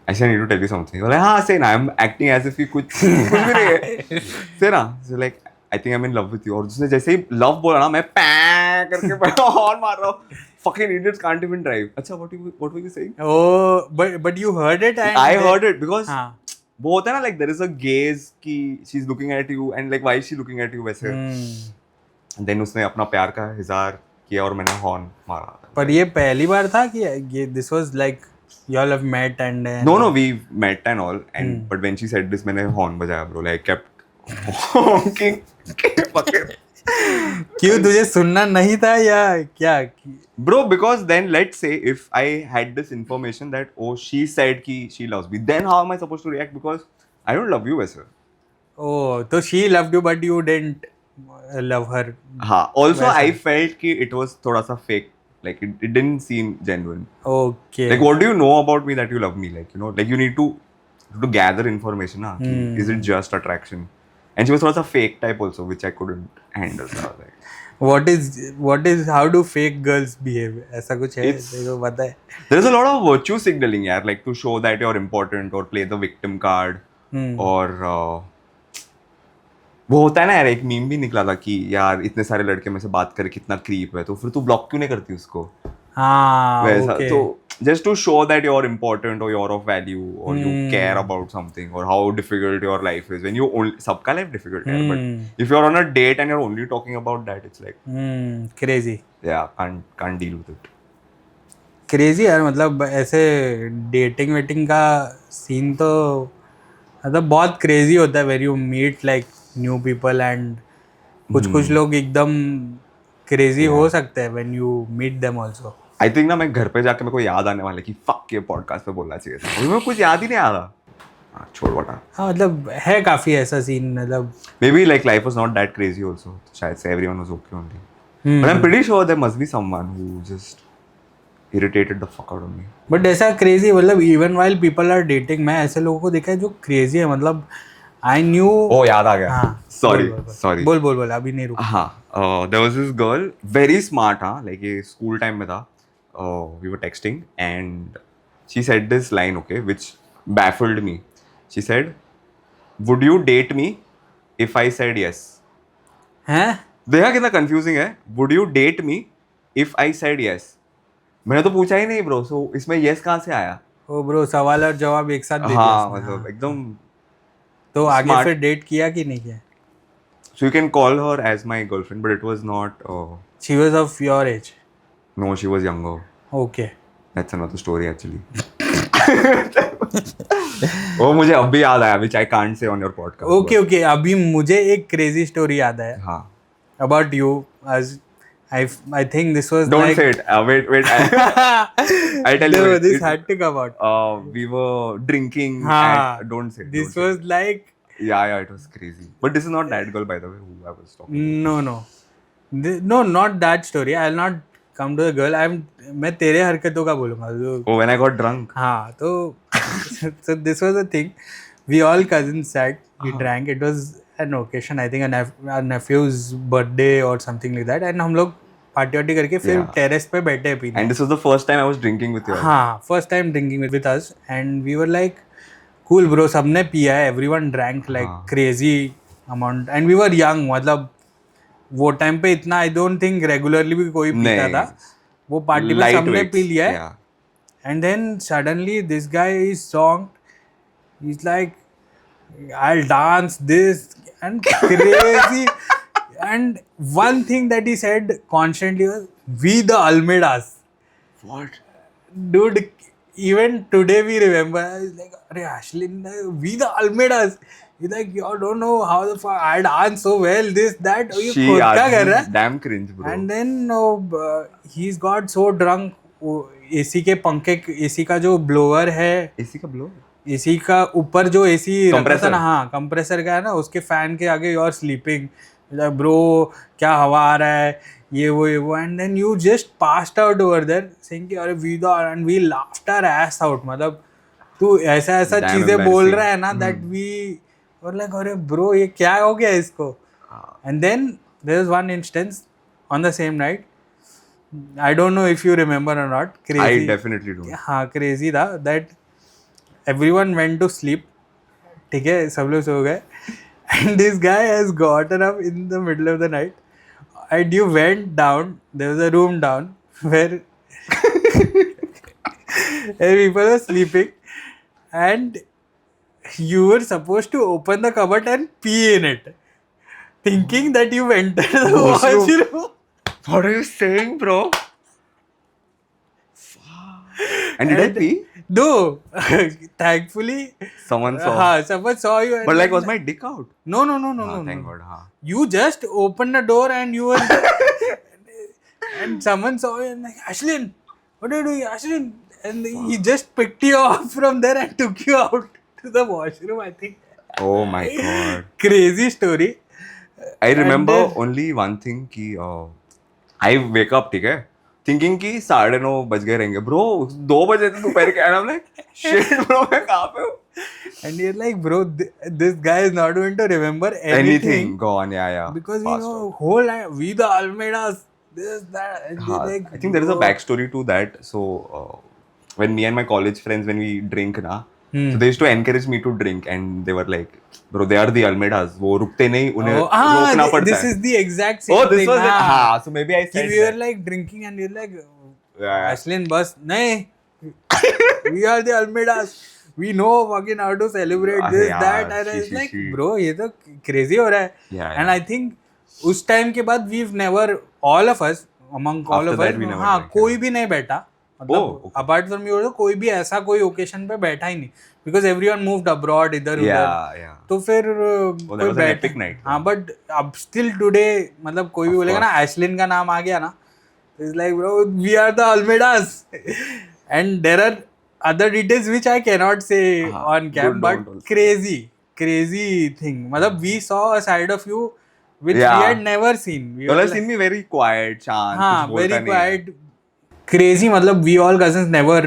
Actually, I need to tell you something. Like, हाँ, say ना. I'm acting as if कि कुछ भी नहीं है. Say ना. So like, I think I'm in love with you. और उसने जैसे ही love बोला ना, मैं पैं करके और मार रहा हूँ. Fucking idiots can't even drive. अच्छा, what were you saying? Oh, but you heard it and I heard it because हाँ. वो होता है ना, like there is a gaze कि she's looking at you and like why is she looking at you वैसे. And then उसने अपना प्यार का इज़हार किया और मैंने हॉर्न मारा. पर ये पहली बार था कि ये this was like you all have met and then No, we met and all. And but when she said this, मैंने हॉर्न बजाया bro. Like I kept honking. Fucking. क्यों तुझे सुनना नहीं था या क्या? Bro, because then let's say if I had this information that oh she said कि she loves me, then how am I supposed to react? Because I don't love you वैसे. Oh, so she loved you but you didn't love her. हाँ. Also I felt कि it was थोड़ा सा fake. Like it didn't seem genuine. Okay. Like what do you know about me that you love me? Like you know, like you need to gather information. Na? Is it just attraction? And she was also a fake type also, which I couldn't handle. So I was like, what is how do fake girls behave? ऐसा कुछ है? देखो पता है. There is a lot of virtue signaling, यार, like to show that you're important or play the victim card. और वो होता है ना यार, एक मीम भी निकला था कि यार इतने सारे लड़के में से बात करे कितना क्रीप है, तो फिर तू ब्लॉक क्यों नहीं करती उसको? हाँ, वैसा. okay. तो just to show that you're important or you're of value or you care about something or how difficult your life is when you only सबका life difficult है, but if you're on a date and you're only talking about that, it's like crazy. Yeah, can't deal with it. Crazy यार, मतलब ऐसे डेटिंग वेटिंग का सीन तो मतलब बहुत क्रेजी होता है when you meet like new people and कुछ लोग एकदम क्रेजी हो सकते हैं when you meet them also. I think ना मैं घर पे जाके मेरे को याद आने वाला है कि fuck ये podcast पे बोलना चाहिए था. अभी मेरे को कुछ याद ही नहीं आ रहा. छोड़ बटा. हाँ मतलब है काफी ऐसा सीन, मतलब maybe like life was not that crazy also. शायद से everyone was okay only. But I'm pretty sure there must be someone who just irritated the fuck out of me. But ऐसा क्रेजी, मतलब even while people are dating, मैं ऐसे लोगों को देखा है जो क्रेजी है, मतलब I knew. Oh, याद आ गया. हाँ, sorry. बोल अभी नहीं रुक. हाँ, there was this girl, very smart, हाँ, like ये school time में था. We were texting and she said this line, okay, which baffled me. She said, "Would you date me if I said yes?" हैं? देखा कितना confusing है? Would you date me if I said yes? मैंने तो पूछा ही नहीं bro, so इसमें yes कहाँ से आया? ओ ब्रो, सवाल और जवाब एक साथ दे दिया. हाँ, मतलब एकदम. तो आगे फिर डेट किया कि नहीं किया? So you can call her as my girlfriend, but it was not. She was of your age. No, she was younger. Okay. That's another story actually. वो मुझे अब भी याद आया, which I can't say on your podcast. Okay. अभी मुझे एक crazy story याद आया. हाँ. About you, as I think this was. Don't like... say it. Wait. I'll tell you. No, this had to come out. We were drinking. Don't say it. This was like. Yeah, it was crazy. But this is not that girl, by the way, who I was talking. No. No, not that story. I'll not come to the girl. मैं तेरे हरकतों का बोलूँगा. Oh, when I got drunk. हाँ, तो so this was the thing. We all cousins sat. We drank. It was an occasion. I think a nephew's birthday or something like that. And हम लोग पार्टी करके फिर टेरेस पे बैठे पीने. And this was the first time I was drinking with you. हाँ, first time drinking with us. And we were like, cool bro, सबने पिया है. Everyone drank like crazy amount. And we were young. मतलब वो टाइम पे इतना I don't think regularly भी कोई पीता था. वो पार्टी में सबने पी लिया है. And then suddenly this guy is zonked. He's like, I'll dance this and crazy. And one thing that he said constantly was, "We the Almeidas." What? Dude, even today we remember. He's like, "Arey Ashlin, we the Almeidas." He's like, "You don't know how the fuck I dance so well. This that." She damn cringe, bro. And then he's got so drunk. AC के पंखे, एसी का जो ब्लोअर है, एसी का ब्लोअर, एसी का ऊपर जो एसी कंप्रेसर, हाँ कंप्रेसर का है ना, उसके फैन के आगे यू आर स्लीपिंग. ब्रो क्या हवा आ रहा है, ये वो. And then you just passed out over there saying कि अरे we the, and we laughed our ass out. मतलब तू ऐसा चीजें बोल रहा है ना, दैट वी वर लाइक अरे ब्रो ये क्या हो गया इसको. And then there was one instance on the same night. I don't know if you remember or not. Crazy. I definitely do. हाँ, crazy था that everyone went to sleep. ठीक है, सब लोग सो गए. And this guy has gotten up in the middle of the night. And you went down. There was a room down where people were sleeping. And you were supposed to open the cupboard and pee in it. Thinking that you entered the washroom. What are you saying, bro? And did I pee? No. Thankfully, Someone saw. someone saw you. And But like, was my dick out? No. Thank God. You just opened the door and you were. And someone saw you and like, Ashlyn, what are you doing, Ashlyn? And he just picked you up from there and took you out to the washroom, I think. Oh my God. Crazy story. I remember And then- only one thing कि I wake up, ठीक है, thinking कि 9:30 बज गए रहेंगे, bro 2 बजे थे दोपहर के, and I'm like, shit bro, मैं कहाँ पे हूँ? And you're like, bro, this guy is not going to remember anything. Gone, yeah. Because Passed we know out. whole we the Almeidas, this, that. And हाँ, you're like, I think there is a bro. backstory to that. So when me and my college friends, when we drink ना, Hmm. so they used to encourage me to drink, and they were like, bro, they are the Almeidas, वो रुकते नहीं, उन्हें Oh, रोकना पड़ता this है. is the exact same Oh, this thing. was it. हाँ. हाँ, so maybe I कि said we were that. like drinking and you're like, Yeah. Ashlyn, bus, nahi. We are the Almeidas. We know fucking how to celebrate this, yeah, that. And I was like, bro, ये तो crazy हो रहा है. Yeah, And I think उस time के बाद we've never, all of us, among all After of that us, we never हाँ, drank, कोई भी नहीं बैठा. मतलब Oh, okay. apart from you, कोई भी ऐसा कोई occasion पे बैठा ही नहीं. Because everyone moved abroad इधर उधर. Yeah. तो फिर that कोई was an बैठ epic night. हाँ, बट अब स्टिल टुडे मतलब कोई भी बोलेगा ना एशलिन का नाम आ गया ना, it's like bro we are the Almeidas. And there are other details which I can not say on cam, but don't. Crazy thing. मतलब we saw a side of you which we Yeah. Had never seen. You all have seen me very quiet, शांत, हाँ, कुछ बोलता very नहीं है. quiet, crazy. मतलब we all cousins never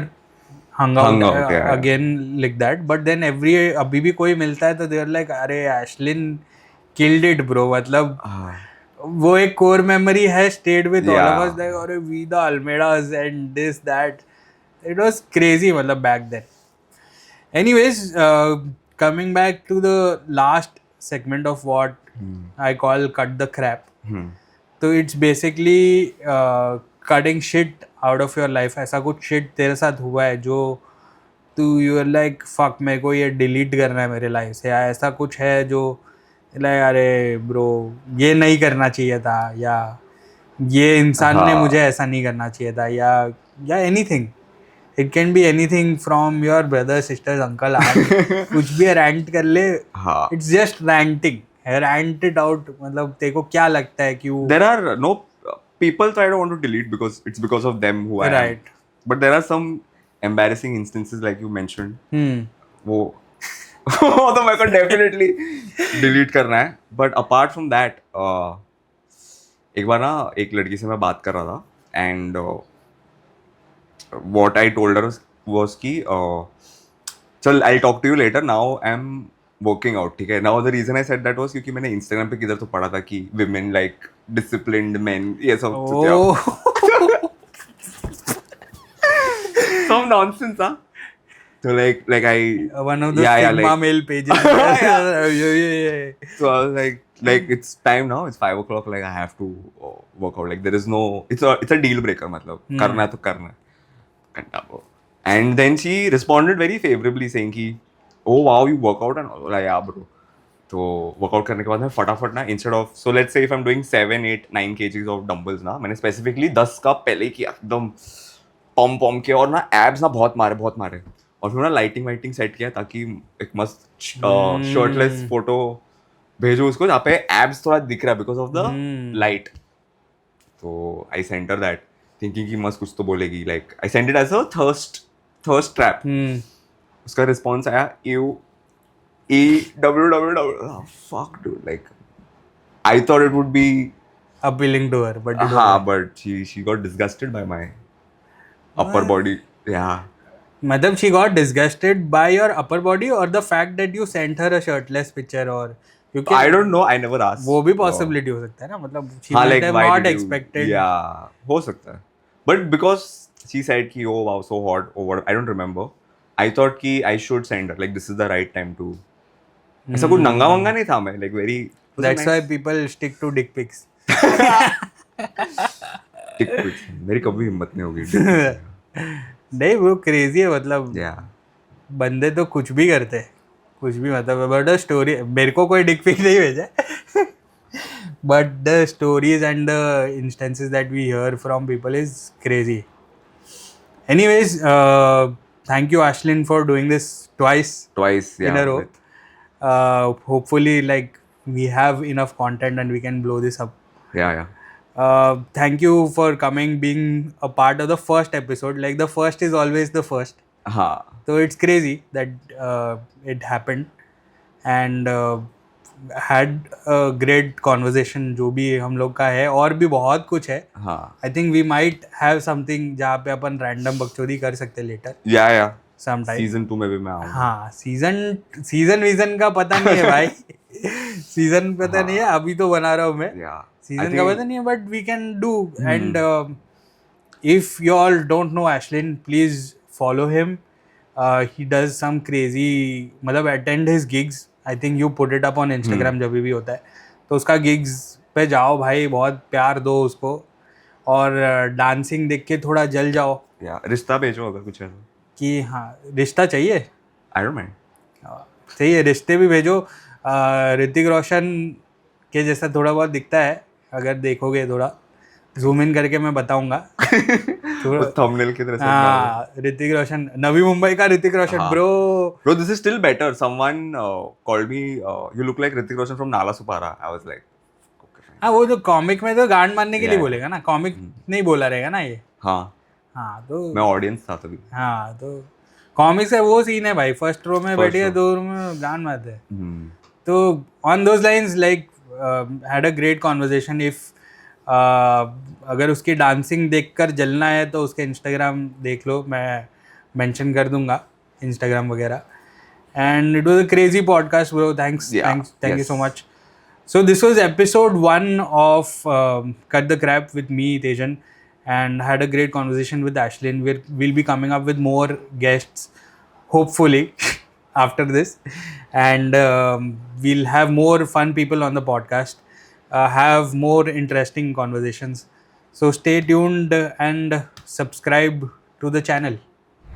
hung Hung out, out, yeah. again like that. But then अभी भी कोई मिलता है तो they are like, अरे एशलिन killed it bro. मतलब हाँ. वो एक core memory है, stayed with all of Yeah. us, like अरे we the Almeidas and this that. It was crazy मतलब back then. Anyways, coming back to the last segment of what I call cut the crap. तो it's basically cutting shit out of your life. ऐसा कुछ शिट तेरे साथ हुआ है जो तू यू आर लाइक फक मेरे को ये डिलीट करना है मेरे लाइफ से, या ऐसा कुछ है जो लाइक अरे ब्रो ये नहीं करना चाहिए था, या ये इंसान ने मुझे ऐसा नहीं करना चाहिए था, या anything. It can be anything from your brother sisters uncle aunt. कुछ भी रैंट कर ले. हाँ. It's just ranting. rant it out. मतलब तेरे को क्या लगता है कि वो There are no people try to want to delete because it's because of them who I am. Right. But there are some embarrassing instances like you mentioned. वो वो तो मेरे को definitely delete करना है. But apart from that, एक बार ना एक लड़की से मैं बात कर रहा था and what I told her was कि चल I'll talk to you later. Now I'm working out, ठीक है. Now the reason I said that was क्योंकि मैंने इंस्टाग्राम पे किधर तो पढ़ा था कि विमेन लाइक डिसिप्लिन्ड मेन, ये सब some nonsense, huh? So like I one of the Sigma male pages. Yeah. So I was like it's time now, it's 5 o'clock, like I have to work out, like there is no, it's a deal breaker, मतलब करना है तो करना है, घंटा वो. And then she responded very favorably saying कि oh wow you work out, and like yeah bro. तो वर्कआउट करने के बाद मैं फटाफट ना instead of, so let's say if I am doing 7, 8, 9 kgs of dumbbells ना, मैंने स्पेसिफिकली 10 का पहले किया एकदम पम के, और ना एब्स ना बहुत मारे, और फिर ना लाइटिंग सेट किया ताकि एक मस्त शर्टलेस फोटो भेजो उसको जहाँ पे एब्स थोड़ा दिख रहा है बिकॉज ऑफ द लाइट. तो I sent her that thinking कि मस्त कुछ तो बोलेगी, like I sent it as a thirst trap. उसका रिस्पॉन्स आया fuck dude, like I thought it would be appealing to her, but but she got disgusted by my upper body. Yeah, मतलब she got disgusted by your upper body or the fact that you sent her a shirtless picture, or क्योंकि I don't know, I never asked. वो भी possibility हो सकता है ना, मतलब she हाँ, might like have why not did you, expected. yeah, हो सकता है, but because she said कि oh wow so hot or what, I don't remember. I thought कि I should send her, like this is the right time to. ऐसा कुछ नंगा वंगा नहीं था मैं, like very. That's why people stick to dick pics. Dick pics. मेरी कभी हिम्मत नहीं होगी. नहीं वो क्रेजी है मतलब. Yeah. बंदे तो कुछ भी करते हैं, कुछ भी मतलब. बट द स्टोरी, मेरे को कोई डिक पिक नहीं भेजा, but the stories and the instances that we hear from people is crazy. Anyways, thank you Ashlyn for doing this twice Yeah. in a row. Hopefully like we have enough content and we can blow this up. Yeah. Thank you for coming, being a part of the first episode. Like the first is always the first. हाँ. So it's crazy that it happened and had a great conversation जो भी हम लोग का है, और भी बहुत कुछ है. हाँ. I think we might have something जहाँ पे अपन random बकचोदी कर सकते later. Yeah. Sometime. Season 2 में भी मैं आऊँगा. हाँ, season का पता नहीं है भाई. Season पता नहीं है, अभी तो बना रहा हूँ मैं. Yeah. Season का पता नहीं है, but we can do. And if you all don't know Ashlyn, please follow him. He does some crazy, मतलब attend his gigs. I think you put it up on Instagram जब भी होता है, तो उसका gigs पे जाओ भाई, बहुत प्यार दो उसको, और डांसिंग देख के थोड़ा जल जाओ. Yeah. रिश्ता भेजो अगर कुछ है तो. कि हाँ, रिश्ता चाहिए. I don't mind. चाहिए, रिश्ते भी भेजो. ऋतिक रोशन के जैसा थोड़ा बहुत दिखता है, अगर देखोगे थोड़ा जूम इन करके मैं बताऊंगा. थंबनेल की तरह से. हाँ, ऋतिक रोशन, नवी मुंबई का Hrithik Roshan. Bro this is still better. Someone called me, you look like Hrithik Roshan from Nala Supara. I was like, okay, fine. हाँ, वो तो कॉमिक में तो गांड मारने के लिए बोलेगा ना, कॉमिक नहीं बोला रहेगा ना ये. हाँ. तो मैं ऑडियंस था तभी. हाँ, तो कॉमिक से वो सीन है भाई, फर्स्ट रो में बैठिए, दो रो में गांड मारते हैं. तो on those lines like had a great conversation. If अगर उसकी डांसिंग देखकर जलना है तो उसके इंस्टाग्राम देख लो, मैं मेंशन कर दूंगा इंस्टाग्राम वगैरह. And it was a crazy podcast bro. Thank you so much. So this was episode 1 of Cut the Crap with me, Tejan, and had a great conversation with Ashlyn. We'll be coming up with more guests, hopefully, after this. And we'll have more fun people on the podcast, have more interesting conversations. So stay tuned and subscribe to the channel.